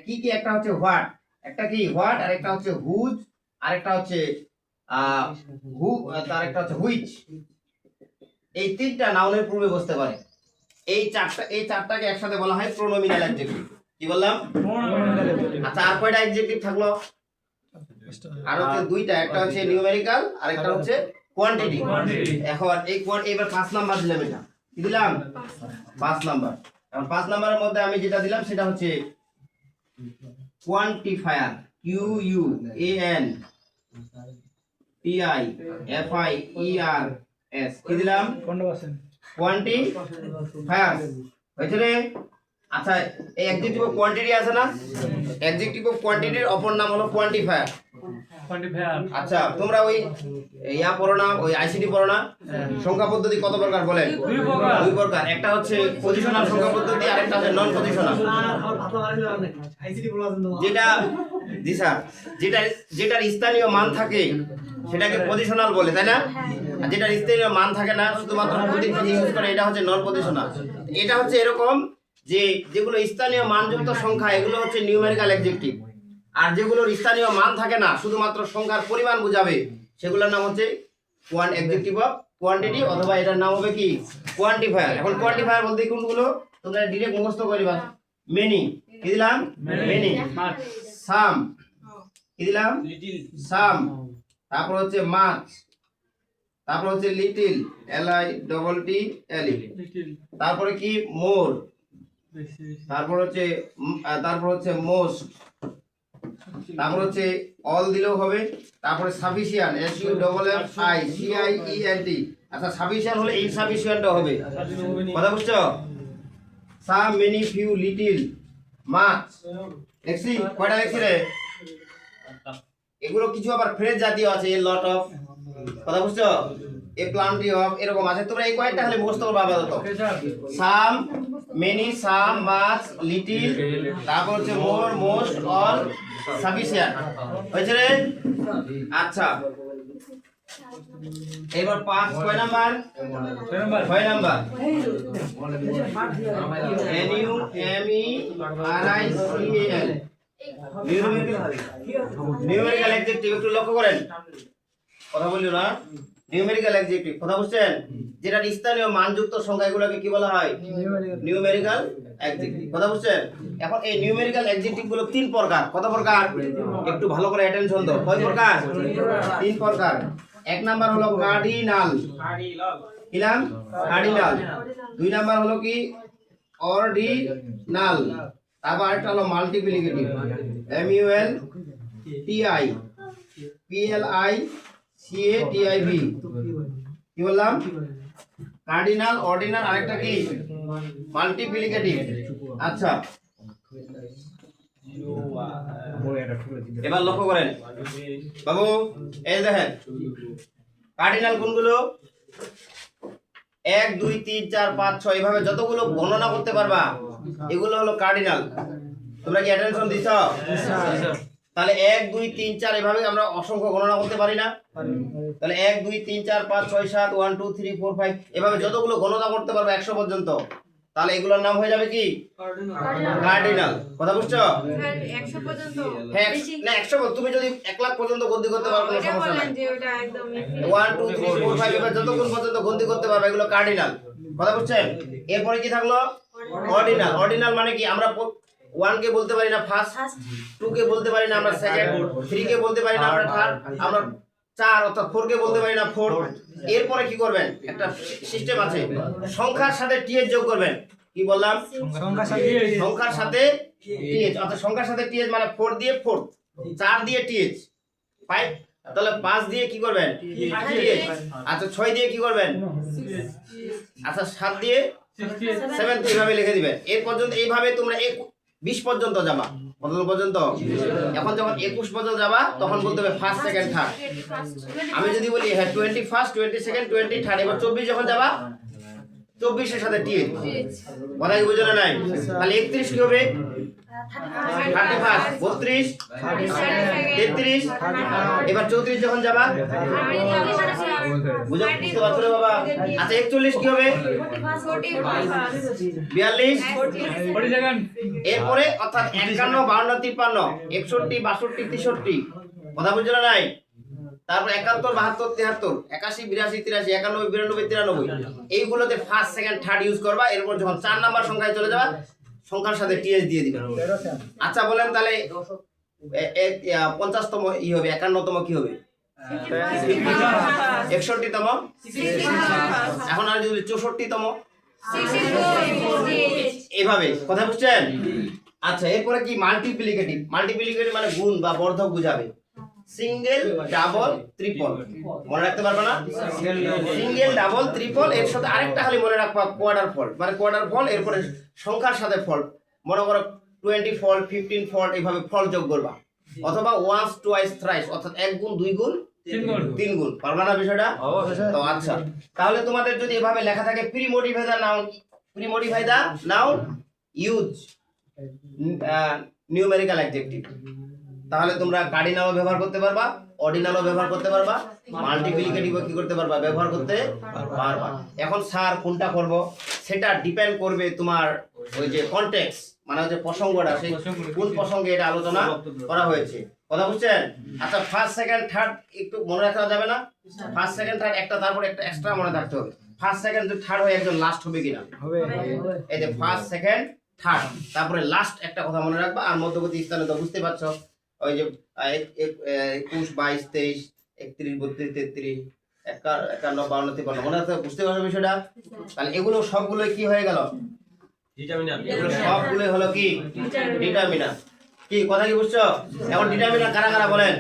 [SPEAKER 1] কি কি একটা হচ্ছে হোয়াট একটা কি হোয়াট আর একটা হচ্ছে হুজ আরেকটা হচ্ছে হু তার একটা হচ্ছে হুইচ এই তিনটা নাউনের পূর্বে বসতে পারে এই চারটাকে একসাথে বলা হয় প্রোনোমিনাল অ্যাডজেক্টিভ কি বললাম আচ্ছা আর কয়টা অ্যাডজেক্টিভ থাকলো আর হচ্ছে দুইটা একটা হচ্ছে নিউমেরিক্যাল আর একটা হচ্ছে কোয়ান্টিটি এখন এই এবার 5 নাম্বার দিলাম এটা কি দিলাম 5 নাম্বার এখন 5 নাম্বারের মধ্যে আমি যেটা দিলাম সেটা হচ্ছে quantifier Q U A N T I F I E R S কি দিলাম কোয়ান্টিফায়ার হয়েছে রে আচ্ছা এই অ্যাডজেক্টিভ অফ কোয়ান্টিটি আছে না অ্যাডজেক্টিভ অফ কোয়ান্টিটির অপর নাম হলো কোয়ান্টিফায়ার আচ্ছা তোমরা ওই ইয়া পড়ো না ওই আইসিটি পড়ো না সংখ্যা পদ্ধতি কত প্রকার বলে দুই প্রকার একটা হচ্ছে পজিশনাল সংখ্যা পদ্ধতি আর একটা হচ্ছে নন পজিশনাল যেটা জি স্যার যেটার স্থানীয় মান থাকে সেটাকে পজিশনাল বলে তাই না আর যেটার স্থানীয় মান থাকে না শুধুমাত্র প্রতীক ইউজ করে এটা হচ্ছে নন পজিশনাল এটা হচ্ছে এরকম যে যেগুলো স্থানীয় মানযুক্ত সংখ্যা এগুলো হচ্ছে নিউমেরিক্যাল অ্যাডজেক্টিভ আর যেগুলোর স্থানীয় মান থাকে না শুধুমাত্র সংখ্যার পরিমাণ বোঝাবে সেগুলোর নাম হচ্ছে অ্যাডজেক্টিভ অফ কোয়ান্টিটি অথবা এটার নাম হবে কি কোয়ান্টিফায়ার এখন কোয়ান্টিফায়ার বলতে কোনগুলো তোমরা ডাইরেক্ট মুখস্থ করে দিবা মেনি কি দিলাম মেনি সাম কি দিলাম সাম তারপর হচ্ছে মাচ তারপর হচ্ছে little L I double T L E তারপরে কি মোর তারপর হচ্ছে মোস্ট তারপর হচ্ছে অল দিলেও হবে তারপরে sufficient S U double F I C I E N T আচ্ছা সাফিসিয়েন্ট হলে ইনসাফিসিয়েন্টও হবে কথা বুঝছো some many few little much দেখছি কয়টা দেখছি রে এগুলো কিছু আবার ফ্রেজ জাতীয় আছে এ লট অফ কথা বুঝছো এ প্লান্টি অফ এরকম আছে তোমরা এই কয়েকটা খালি মুখস্থ করবে আপাতত সাম মেনি সাম মাচ লিটল তারপর হচ্ছে মোর মোস্ট অল সাফিসিয়েন্ট হয়েছে রে আচ্ছা এবার 5 কয় number 6 number N U M E R I C A L numerical adjective একটু লক্ষ্য করেন কথা বলিও না নিউমেরিক্যাল অ্যাডজেক্টিভ কথা বুঝছেন যেটা স্থানীয় মানযুক্ত সংখ্যা এগুলোকে কি বলা হয় নিউমেরিক্যাল অ্যাডজেক্টিভ কথা বুঝছেন এখন এই নিউমেরিক্যাল অ্যাডজেক্টিভ গুলো তিন প্রকার কত প্রকার একটু ভালো করে অ্যাটেনশন দাও কয় প্রকার তিন প্রকার এক নাম্বার হলো কার্ডিনাল কি নাম কার্ডিনাল দুই নাম্বার হলো কি অর্ডিনাল তারপর আরেকটা হলো multiplicative M U L T I P L I C A T I V কি বললাম কার্ডিনাল অর্ডিনাল আরেকটা কি মাল্টিপ্লিকেটিভ আচ্ছা এবার লক্ষ্য করেন বাবু এই দেখেন কার্ডিনাল কোনগুলো 1 2 3 4 5 6 এইভাবে যতগুলো গণনা করতে পারবা এগুলো হলো কার্ডিনাল তোমরা কি অ্যাটেনশন দিছো তাহলে 1 2 3 4 এভাবে আমরা অসংখ্য গণনা করতে পারি না তাহলে 1 2 3 4 5 6 7 1 2 3 4 5 এভাবে যতগুলো গণনা করতে পারবে 100 পর্যন্ত তাহলে এগুলোর নাম হয়ে যাবে কি কার্ডিনাল কথা বুঝছো
[SPEAKER 2] 100 পর্যন্ত
[SPEAKER 1] হ্যাঁ না 100 তুমি যদি 1 লাখ পর্যন্ত গণনা করতে পারো কোনো সমস্যা নাই
[SPEAKER 2] যে ওটা একদম
[SPEAKER 1] 1 2 3 4 5 এভাবে যতক্ষণ পর্যন্ত গণনা করতে পারবে এগুলো কার্ডিনাল কথা বুঝছেন এরপরে কি থাকলো অর্ডিনাল। অর্ডিনাল মানে কি, আমরা 1 কে বলতে পারি না ফার্স্ট, 2 কে বলতে পারি না আমরা সেকেন্ড, 3 কে বলতে পারি না আমরা থার্ড, আমরা 4 অর্থাৎ 4 কে বলতে পারি না ফোর্থ। এরপরে কি করবেন, একটা সিস্টেম আছে, সংখ্যার সাথে টিএচ যোগ করবেন। কি বললাম, সংখ্যার সাথে টিএচ, অর্থাৎ সংখ্যার সাথে টিএচ মানে 4 দিয়ে ফোর্থ, 4 দিয়ে টিএচ, 5 তাহলে 5 দিয়ে কি করবেন টিএচ, আচ্ছা 6 দিয়ে কি করবেন, আচ্ছা 7 দিয়ে 7, এইভাবে লিখে দিবেন। এর পর্যন্ত এইভাবে তোমরা 20 পর্যন্ত যাবা। কত পর্যন্ত? এখন যখন 21 পর্যন্ত যাবা তখন বলতে হবে ফার্স্ট সেকেন্ড থার্ড। আমি যদি বলি হ্যাঁ 21st 22nd 23rd, এবার 24 যখন যাবা 24 এর সাথে টিএচ, কথা কি বুঝলে নাই? তাহলে 31 কি হবে, 31, 32, 33, এবার 34 যখন যাবা বুঝতে পারছো রে বাবা? আচ্ছা 41 কি হবে, 42, এরপরে অর্থাৎ 51, 52, 53, 61, 62, 63, কথা বুঝলে নাই? তারপর 71, 72, 73, 81, 82, 83, 91, 92, 93, এইগুলোতে ফার্স্ট সেকেন্ড থার্ড ইউজ করবা। এরপর যখন 4 নাম্বার সংখ্যায় চলে যাবা সংখ্যার সাথে টিএস দিয়ে দিবে। আচ্ছা বলেন তাহলে 50তম ই হবে, 51তম কি হবে, 61তম, এখন আর যদি 64তম, এভাবে, কথা বুঝছেন? আচ্ছা এরপরে কি মাল্টিপ্লিকেটিভ। মাল্টিপ্লিকেটিভ মানে গুণ বা বর্ধক বুঝাবে। সিঙ্গেল, ডাবল, ট্রিপল, মনে রাখতে পারবে না? সিঙ্গেল, ডাবল, ট্রিপল, এর সাথে আরেকটা খালি মনে রাখবা কোয়ার্টার ফল্ট, মানে কোয়ার্টার ফল্ট, এরপরে সংখ্যার সাথে ফল্ট, মনে করো 20 ফল্ট, 15 ফল্ট, এইভাবে ফল্ট যোগ করবা। অথবা ওয়ান্স, টুয়াইস, থ্রাইস, অর্থাৎ 1 গুণ, 2 গুণ, 3 গুণ, পারবা না বিষয়টা? তো আচ্ছা তাহলে তোমাদের যদি এভাবে লেখা থাকে premodify the noun, premodify the noun, use numerical adjective, তাহলে তোমরা কার্ডিনালও ব্যবহার করতে পারবা, অর্ডিনালও ব্যবহার করতে পারবা, মাল্টিপ্লিকেটিভও কি করতে পারবা, ব্যবহার করতে পারবা। এখন স্যার কোনটা করব সেটা ডিপেন্ড করবে তোমার ওই যে কনটেক্সট, মানে হচ্ছে প্রসঙ্গটা, সেই কোন প্রসঙ্গে এটা আলোচনা করা হয়েছে, কথা বুঝছেন? আচ্ছা ফার্স্ট সেকেন্ড থার্ড একটু মনে রাখা যাবে না? ফার্স্ট সেকেন্ড থার্ড একটা, তারপর একটা এক্সট্রা মনে থাকতে হবে। ফার্স্ট সেকেন্ড যদি থার্ড হয় একজন লাস্ট হবে কিনা, এই যে ফার্স্ট সেকেন্ড থার্ড, তারপরে লাস্ট একটা কথা মনে রাখবা। আর মধ্যবর্তী স্থানে তো বুঝতে পারছো ওই যে 21, 22, 23, 31, 32, 33, 51, 52, 53, মনে রাখতে বুঝতে পারছো বিষয়টা? তাহলে এগুলো সবগুলো কি হয়ে গেল, এগুলো সবগুলো হলো কি ডিটারমিনার। কি কথা কি বুঝছো? এখন ডিটারমিনার কারা কারা বলেন?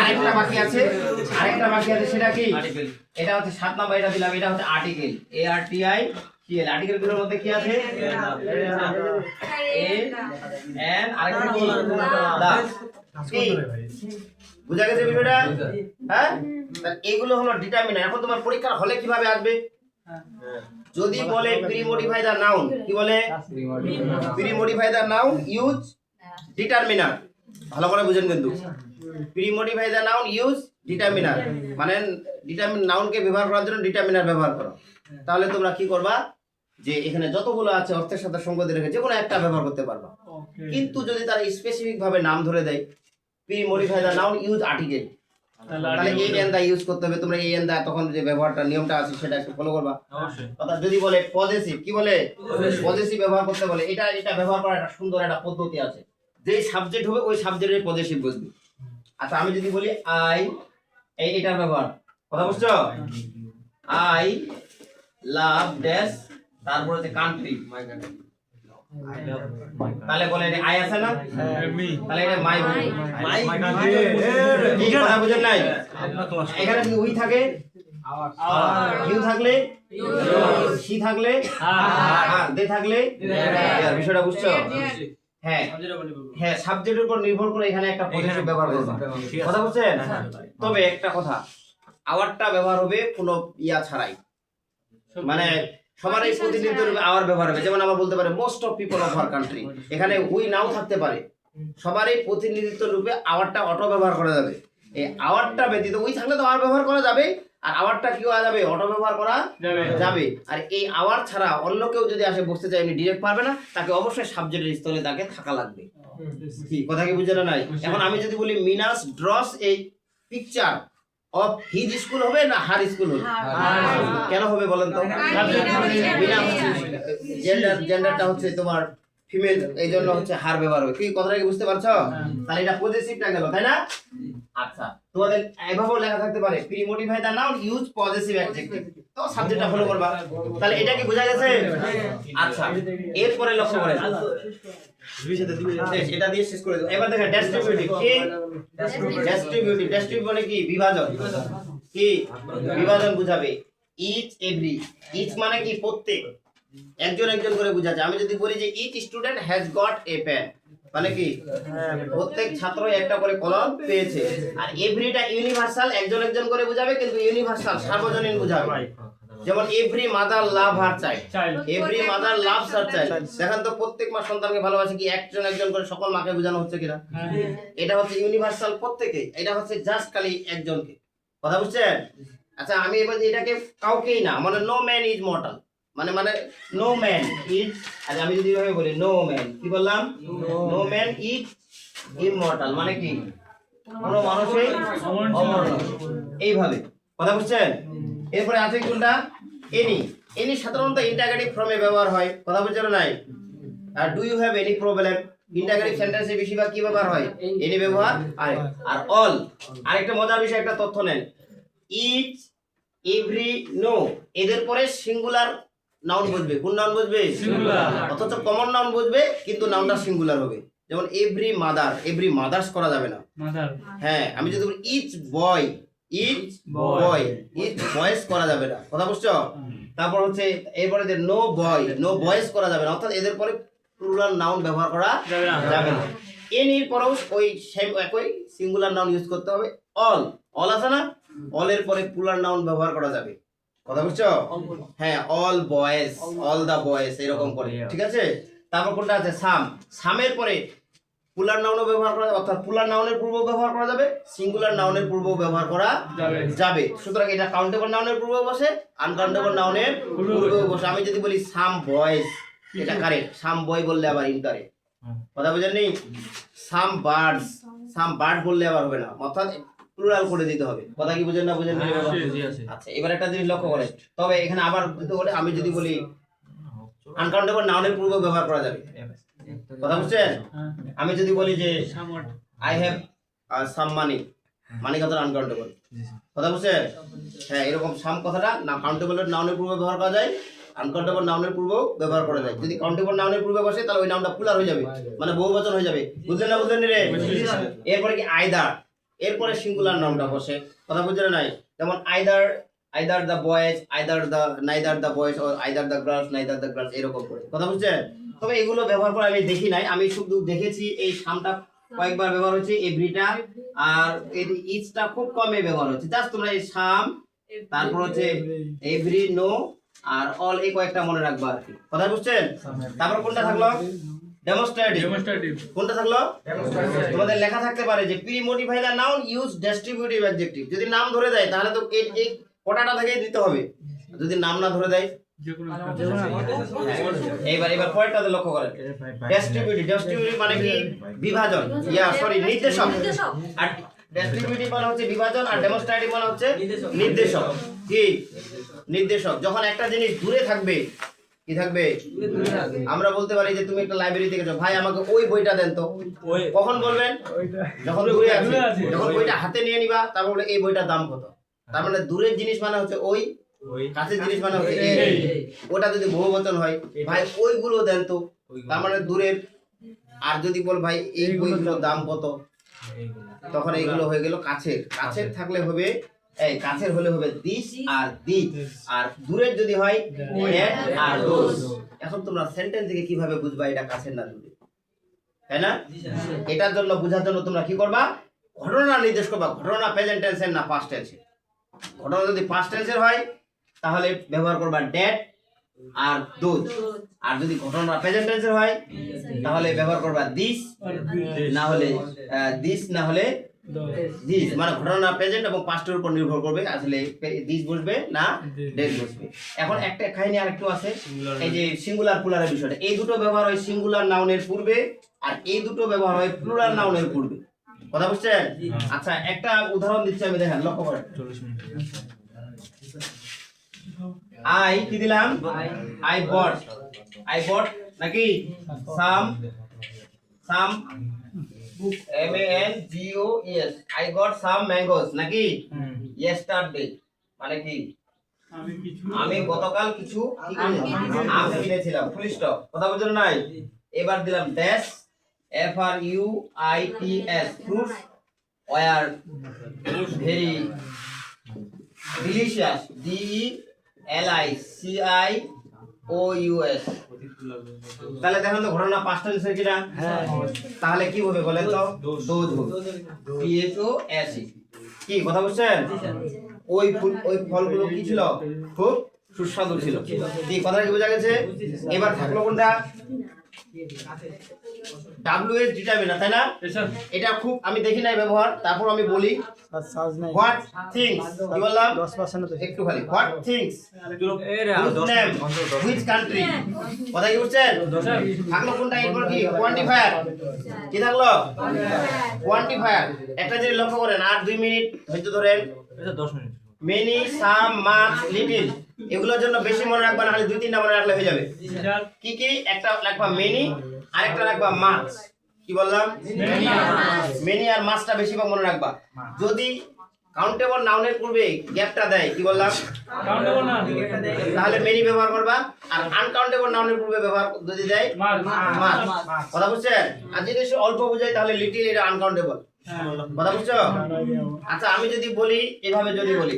[SPEAKER 1] আরেকটা বাকি আছে, আরেকটা বাকি আছে, সেটা কি? এটা হচ্ছে 7 নাম্বার, এটা দিলাম, এটা হচ্ছে আর্টিকেল, ARTICL। আর্টিকেল গুলোর মধ্যে কি আছে? এন, আরেকটা কি? দা। কি বুঝা গেছে বিষয়টা? হ্যাঁ, তাহলে এগুলো হলো ডিটারমিনার। এখন তোমার পরীক্ষার হলে কিভাবে আসবে? যদি বলে প্রি-মডিফাই দা নাউন, কি বলে? Premodify the noun, use determiner. ভালো করে বুঝেন কিন্তু, premodify the noun, use determiner, মানে নাউনকে ব্যবহার করার জন্য ডিটারমিনার ব্যবহার করো। তাহলে তোমরা কি করবা, যে এখানে যতগুলো আছে অর্থের সাথে সঙ্গ দিয়ে রেখে যে কোনো একটা ব্যবহার করতে পারবা। কিন্তু যদি তারা স্পেসিফিক ভাবে নাম ধরে দেয়, premodify the noun, use article, তাহলে এই এন দা ইউজ করতে হবে। তোমরা এই এন দা তখন যে ব্যবহারটা নিয়মটা আছে সেটা একটু ফলো করবা। অর্থাৎ যদি বলে পজেসিভ, কি বলে? পজেসিভ ব্যবহার করতে বলে, এটা ব্যবহার করার একটা সুন্দর একটা পদ্ধতি আছে। যেই সাবজেক্ট হবে ওই সাবজেক্টের পজেসিভ বুঝবি। আচ্ছা আমি যদি বলি আই, এটার ব্যবহার, কথা বুঝছো? আই লাভ ড্যাশ, তারপর হচ্ছে কান্ট্রি, তাহলে বলে আই আছে না, তাহলে এটা মাই, কি কথা বুঝেন নাই? এখানে যদি উই থাকে, ইউ থাকলে, সি থাকলে, আর দে থাকলে, বিষয়টা বুঝছো? হ্যাঁ হ্যাঁ, সাবজেক্টের উপর নির্ভর করে এখানে একটা পজিটিভ ব্যবহার করবে, কথা বুঝছেন? তবে একটা কথা, আওয়ারটা ব্যবহার হবে কোনো ইয়া ছাড়াই, মানে সবারই প্রতিনিধিত্ব রূপে আওয়ার ব্যবহার হবে। যেমন আমরা বলতে পারি most of people of our country, এখানে উই নাও থাকতে পারে, সবারই প্রতিনিধিত্ব রূপে আওয়ারটা অটো ব্যবহার করা যাবে। এই আওয়ারটা ব্যতীত উই থাকলে তো আওয়ার ব্যবহার করা যাবে, আর আওয়ারটা কি করা যাবে, অটো ব্যবহার করা যাবে। আর এই আওয়ার ছাড়া অন্য কেউ যদি আসে বসতে চায়, উনি ডিরেক্ট পারবে না, তাকে অবশ্যই সাবজেক্টের স্থলে তাকে থাকা লাগবে। কি কথা কি বুঝে নাই? এখন আমি যদি বলি মিনাস ড্রস এই পিকচার অফ হিজ স্কুল হবে না হার স্কুল হবে? কেন হবে বলেন তো? জেন্ডারটা হচ্ছে তোমার ফিমেল, এই জন্য হচ্ছে হার ব্যবহার হবে। কি কথাটা কি বুঝতে পারছো? তাহলে এটা পজিটিভটা গেল, তাই না? আচ্ছা, তোমাদের এভাবেও লেখা থাকতে পারে pre modify the noun use positive adjective, তো সাবজেক্টটা ফলো করবা। তাহলে এটা কি বোঝা গেছে? আচ্ছা, এরপরে লক্ষ্য করেন, এটা দিয়ে শেষ করে দেব। এবার দেখেন ডেস্ট্রিবিউটিভ কি? ডেস্ট্রিবিউটিভ মানে কি? বিভাজন। কি বিভাজন বুঝাবে? ইচ এভরি, ইচ মানে কি? প্রত্যেক, একজন একজন করে বোঝাচ্ছে। আমি যদি বলি যে each student has got a pen, মানে কি? প্রত্যেক ছাত্র একটা করে কলম পেয়েছে। আর এভরিটা ইউনিভার্সাল, একজন একজন করে বোঝাবে, কিন্তু ইউনিভার্সাল সার্বজনীন বোঝাবে। যেমন every mother love her child, every mother loves her child. দেখেন তো প্রত্যেক মা সন্তানকে ভালোবাসে, কি একজন একজন করে সকল মাকে বোঝানো হচ্ছে কিনা? এটা হচ্ছে ইউনিভার্সাল প্রত্যেকে, এটা হচ্ছে জাস্ট খালি একজনকে। কথা বুঝছেন? আচ্ছা, আমি এবার এটাকে কাউকেই না, মানে নো ম্যান ইজ মর্টাল, মানে নো ম্যান ইজ, আচ্ছা আমি যদি এভাবে বলি নো ম্যান, কি বললাম? নো ম্যান ইজ ইমমর্টাল, মানে কি? কোনো মানুষই অমর নয়, এইভাবে। কথা বুঝছেন? এরপরে আছে কোনটা? এনি। এনি সাধারণত ইন্টারগেটিভ ফর্মে ব্যবহার হয়। কথা বুঝছেন নাই? আর do you have any problem, interrogative সেন্টেন্সে বেশিরভাগ কি ব্যবহার হয়? এনি ব্যবহার। আর অল, আরেকটা মজার বিষয়, একটা তথ্য নেন, ইচ, এভরি, নো, এদের পরে সিঙ্গুলার নাউন বসবে। কোন নাউন বসবে? সিঙ্গুলার। অথচ কমন নাউন বসবে, কিন্তু নাউনটা সিঙ্গুলার হবে। যেমন এভরি মাদার, এভরি মাদার্স করা যাবে না। হ্যাঁ, আমি যদি বলি each boy, each boy, each boys করা যাবে না। কথা বুঝছো? তারপর হচ্ছে এরপরে নো বয়, নো বয়েস করা যাবে না, অর্থাৎ এদের পরে প্লুরাল নাউন ব্যবহার করা যাবে না। এনির পরেও ওই সেম একই সিঙ্গুলার নাউন ইউজ করতে হবে। অল, অল আছে না? অলের পরে প্লুরাল নাউন ব্যবহার করা যাবে। কথা বুঝছো? হ্যাঁ, all boys, all the boys, এরকম করে। ঠিক আছে? তারপর কোনটা আছে? সাম। সামের পরে প্লুরাল নাউনও ব্যবহার করা যাবে, অর্থাৎ প্লুরাল নাউনের পূর্বেও ব্যবহার করা যাবে, সিঙ্গুলার নাউনের পূর্বেও ব্যবহার করা যাবে। সুতরাং এটা কাউন্টেবল নাউনের পূর্বে বসে, আনকাউন্টেবল নাউনের পূর্বে বসে। আমি যদি বলি সাম বয়েজ, এটা কারেক্ট। সাম বয় বললে আবার ইনকারেক্ট। কথা বুঝেননি? সাম বার্ডস, সাম বার্ড বললে আবার হবে না, অর্থাৎ প্লুরাল করে দিতে হবে। কথা কি বুঝেন না? বুঝেন? আচ্ছা, এবার একটা জিনিস লক্ষ্য করেন, তবে এখানে আবার আমি যদি বলি আনকাউন্টেবল নাউনের পূর্বে ব্যবহার করা যাবে। কথা বুঝছেন? আমি যদি বলি যে আই হ্যাভ সাম মানি, মানি কথাটা আনকাউন্টেবল। কথা বুঝছেন? হ্যাঁ, এরকম সাম কথাটা না কাউন্টেবল নাউনের পূর্বে ব্যবহার করা যায়, আনকাউন্টেবল নাউনের পূর্বেও ব্যবহার করা যায়। যদি কাউন্টেবল নাউনের পূর্বে বসে, তাহলে ওই নাউনটা প্লুরাল হয়ে যাবে, মানে বহুবচন হয়ে যাবে। বুঝলেন না? বুঝলেন রে? এরপরে কি আইদার, এরপরে সিঙ্গুলার নাউনটা বসে। কথা বুঝলেন নাই? যেমন either, either the boys, either the, neither the boys, or either the girls, neither the girls, এরকম করে। কথা বুঝছেন? তবে এগুলো ব্যবহার করে আমি দেখি নাই, আমি শুধু দেখেছি এই সামটা কয়েকবার ব্যবহার হচ্ছে, এভরিটা আর ইচটা খুব কমে ব্যবহার হচ্ছে। জাস্ট তোমরা এই সাম, তারপর হচ্ছে এভরি, নো আর অল, এই কয়েকটা মনে রাখবা আর কি। কথা বুঝছেন? তারপর কোনটা থাকলো? ডেমনস্ট্রেটিভ। কোনটা থাকলো? তোমাদের লেখা থাকতে পারে যে pre modify the noun use distributive adjective. যদি নাম ধরে দেয় তাহলে তো এই কোটাটা থেকে দিতে হবে, যদি নাম না ধরে দেয়। এবার পয়েন্টটাতে লক্ষ্য করেন, ডেস্ট্রিবিউটিভ মানে কি? বিভাজন, নির্দেশক। আর ডেস্ট্রিবিউটিভ মানে হচ্ছে বিভাজন, আর ডেমনস্ট্রেটিভ মানে হচ্ছে নির্দেশক। কি? নির্দেশক। যখন একটা জিনিস দূরে থাকবে, কি থাকবে? আমরা বলতে পারি যে তুমি একটা লাইব্রেরি থেকে যাও, ভাই আমাকে ওই বইটা দেন তো। কখন বলবেন? যখন দূরে আছে। যখন বইটা হাতে নিয়ে নিবা, তারপর বলে এই বইটার দাম কত। তার মানে দূরের জিনিস মানে হচ্ছে ওই, কাছের জিনিস মানে হচ্ছে এই। ওটা যদি বহুবচন হয়, ভাই ওইগুলো দেন তো, তার মানে দূরের। আর যদি বল ভাই এই বইগুলোর দাম কত, তখন এইগুলো হয়ে গেল কাছের। কাছের থাকলে হবে, এই কাছের হলে হবে দিস আর দিস, আর দূরের যদি হয় দ্যাট আর দোস। এখন তোমরা সেন্টেন্স থেকে কিভাবে বুঝবা এটা কাছের না দূরে? তাই না? এটার জন্য বোঝার জন্য তোমরা কি করবা? ঘটনা নির্দেশ করবা। ঘটনা প্রেজেন্ট টেন্সের না পাস্ট টেন্সের। ঘটনা যদি পাস্ট টেন্সের হয় তাহলে ব্যবহার করবা ড্যাট আর দোজ, আর যদি ঘটনা প্রেজেন্ট টেন্সের হয় তাহলে ব্যবহার করবা দিস, না হলে দিস, না হলে দিস। মানে ঘটনা প্রেজেন্ট এবং পাস্টের উপর নির্ভর করবে, আসলে দিস বসবে না ডেট বসবে। এখন একটা কাহিনী আরেকটু আছে, এই যে সিঙ্গুলার প্লুরালের বিষয়টা। এই দুটো ব্যবহার হয় সিঙ্গুলার নাউনের পূর্বে, আর এই দুটো ব্যবহার হয় প্লুরাল নাউনের পূর্বে। কথা বুঝছেন? আচ্ছা একটা উদাহরণ দিচ্ছি আমি, দেখেন লক্ষ্য করেন। আই কি দিলাম? আই বট নাকি সাম MANGOES I got some mangoes নাকি yesterday মানে কি আমি গতকাল কিছু আম কিনেছিলাম, ফুল স্টপ। কথা বুঝলেন নাই? এবার দিলাম dash FRUITS fruits were very delicious DELICIOUS। তাহলে দেখেন তো ঘটনা পাস্ট টেন্সে কিনা? তাহলে কি হবে বলেন তো? দোজ হবে PHOS কি। কথা বুঝছেন? ওই ফলগুলো কি ছিল? খুব সুস্বাদু ছিল। কি কথা কি বোঝা গেছে? এবার থাকলো কোনটা? WS ডিটারমিনার, তাই না? এটা খুব আমি দেখি নাই ব্যবহার, তারপর আমি বলি হোয়াট থিংস। কি বললাম? একটু খালি হোয়াট থিংস হুইচ কান্ট্রি। কথা কি বুঝছেন? থাকলো কোনটা? এরপর কি কোয়ান্টিফায়ার। কি থাকলো? কোয়ান্টিফায়ার। একটা জিনিস লক্ষ্য করেন, আর 2 মিনিট ধৈর্য ধরেন।
[SPEAKER 3] 10 মিনিট।
[SPEAKER 1] মেনি, সাম, মাচ, লিটল এগুলোর জন্য বেশি মনে রাখবা না, খালি 2-3টা মনে রাখলে হয়ে যাবে। কি কি? একটা রাখবা মেনি, আরেকটা রাখবা মাচ। কি বললাম? মেনি আর মাচটা বেশিরভাগ মনে রাখবা। যদি কাউন্টেবল নাউনের পূর্বে গ্যাপটা দেয়, কি বললাম?
[SPEAKER 3] কাউন্টেবল নাউন
[SPEAKER 1] তাহলে মেনি ব্যবহার করবা, আর আনকাউন্টেবল নাউনের পূর্বে ব্যবহার যদি দেয় মাচ। কথা বুঝছেন? আর যদি অল্প বোঝায় তাহলে লিটল, এটা আনকাউন্টেবল। কথা বুঝছো? আচ্ছা আমি যদি বলি এভাবে, যদি বলি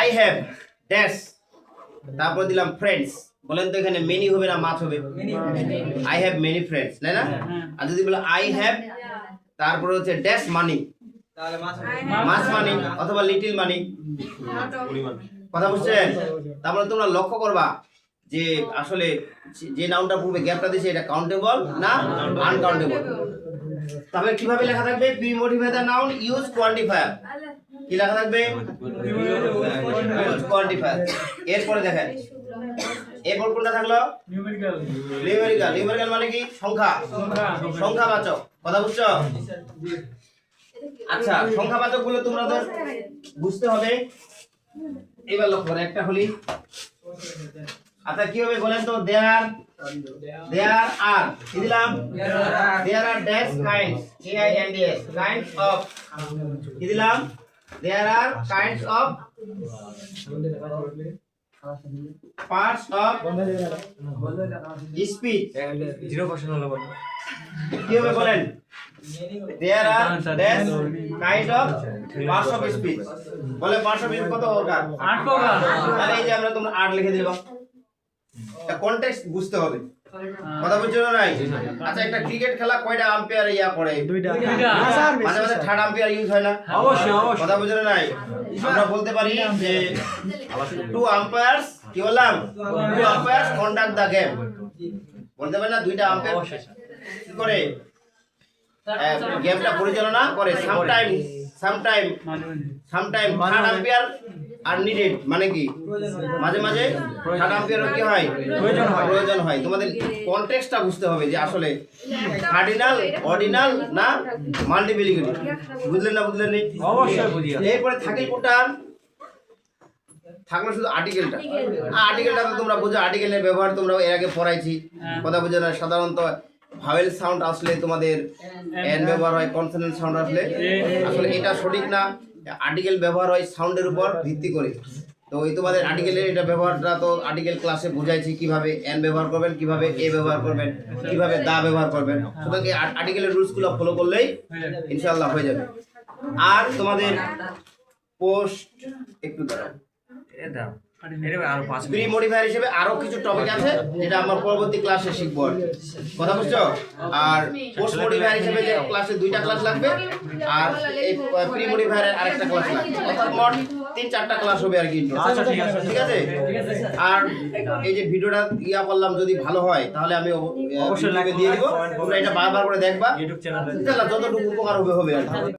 [SPEAKER 1] I have ড্যাশ তারপর দিলাম ফ্রেন্ডস, বলেন তো এখানে মেনি হবে না মাছ হবে? I have many friends, তাই না? আর যদি বলে I have তারপরে হচ্ছে ড্যাশ মানি,
[SPEAKER 2] তাহলে
[SPEAKER 1] মাছ মানি অথবা লিটল মানি। কথা বুঝছেন? তারপরে তোমরা লক্ষ্য করবা যে আসলে যে নাউনটা পূর্বে গ্যাপটা দিয়েছে এটা কাউন্টেবল না আনকাউন্টেবল। তাহলে কিভাবে লেখা থাকবে? Pre modify the noun use quantifier. কি লেখা থাকবে? Use quantifier. এরপরে দেখেন এরপর কোনটা থাকলো? নিউমেরিক্যাল মানে কি? সংখ্যা, সংখ্যাবাচক। কথা বুঝছো? আচ্ছা সংখ্যাবাচক গুলো তোমরা তো বুঝতে হবে। এবার লক্ষ্য করে একটা হলি। আচ্ছা কি হবে বলেন তো? দেয়ার আর কি দিলাম? There are dash kinds KINDS kinds of. কি দিলাম? There are kinds of parts of speech.
[SPEAKER 3] 0% হলো বলো।
[SPEAKER 1] কি হবে বলেন? There are dash kind of parts of speech. বলে পার্টস অফ স্পিচ কত প্রকার?
[SPEAKER 3] 8 প্রকার।
[SPEAKER 1] তাহলে এই যে আমরা তোমরা 8 লিখে দিলাম। এটা কনটেক্সট বুঝতে হবে। কথা বুঝছো না নাই? আচ্ছা একটা ক্রিকেট খেলা কয়টা আম্পায়ার ইয়া করে?
[SPEAKER 3] দুইটা।
[SPEAKER 1] মাঝে মাঝে থার্ড আম্পায়ার ইউজ হয় না?
[SPEAKER 3] অবশ্যই।
[SPEAKER 1] কথা বুঝছো না নাই? আমরা বলতে পারি যে 2 আম্পায়ার্স কি বললাম? 2 আম্পায়ার্স কন্ডাক্ট দা গেম। বলতে পারি না? 2টা আম্পায়ার কি করে গেমটা পরিচালনা করে। Sometime third umpire are needed মানে কি? মাঝে মাঝে থার্ড আম্পায়ার কি হয়? প্রয়োজন হয়। তোমাদের কনটেক্সটটা বুঝতে হবে যে আসলে কার্ডিনাল, অর্ডিনাল না মাল্টিপ্লিকেটিভ। বুঝলেন না? বুঝলেন নি?
[SPEAKER 3] অবশ্যই বুঝি।
[SPEAKER 1] এরপরে থাকে কোনটা? থাকলো শুধু আর্টিকেলটা। আর্টিকেলটা তো তোমরা বুঝো, আর্টিকেলের ব্যবহার তোমরা এর আগে পড়াইছি। কথা বুঝো না? সাধারণত ভাওয়েল সাউন্ড আসলে তোমাদের এন ব্যবহার হয়, কনসোনেন্ট সাউন্ড আসলে আসলে এটা সঠিক না। আর্টিকেল ব্যবহার হয় সাউন্ডের উপর ভিত্তি করে। তো এই তোমাদের আর্টিকেলের এটা ব্যবহারটা তো আর্টিকেল ক্লাসে বুঝাইছি, কিভাবে এন ব্যবহার করবেন, কিভাবে এ ব্যবহার করবেন, কিভাবে দা ব্যবহার করবেন। সুতরাং এই আর্টিকেলের রুলসগুলো ফলো করলেই ইনশাআল্লাহ হয়ে যাবে। আর তোমাদের পোস্ট একটু দাঁড়াও, প্রি মডিফায়ার হিসেবে আরো কিছু টপিক আছে যেটা আমরা পরবর্তী ক্লাসে শিখবো আর কি। কথা বুঝছো? আর পোস্ট মডিফায়ার হিসেবে যে ক্লাসে 2টা ক্লাস লাগবে, আর এই প্রি মডিফায়ারের আরেকটা ক্লাস লাগবে। অর্থাৎ মোট 3-4টা ক্লাস হবে আর কি।
[SPEAKER 3] আচ্ছা ঠিক আছে।
[SPEAKER 1] ঠিক আছে? আর এই যে ভিডিওটা ইয়া করলাম যদি ভালো হয় তাহলে আমি
[SPEAKER 3] অবশ্যই
[SPEAKER 1] দিয়ে দিব। তোমরা এটা বারবার করে দেখবা,
[SPEAKER 3] ইউটিউব চ্যানেলে
[SPEAKER 1] যতটুকু উপকার হবে আর কি।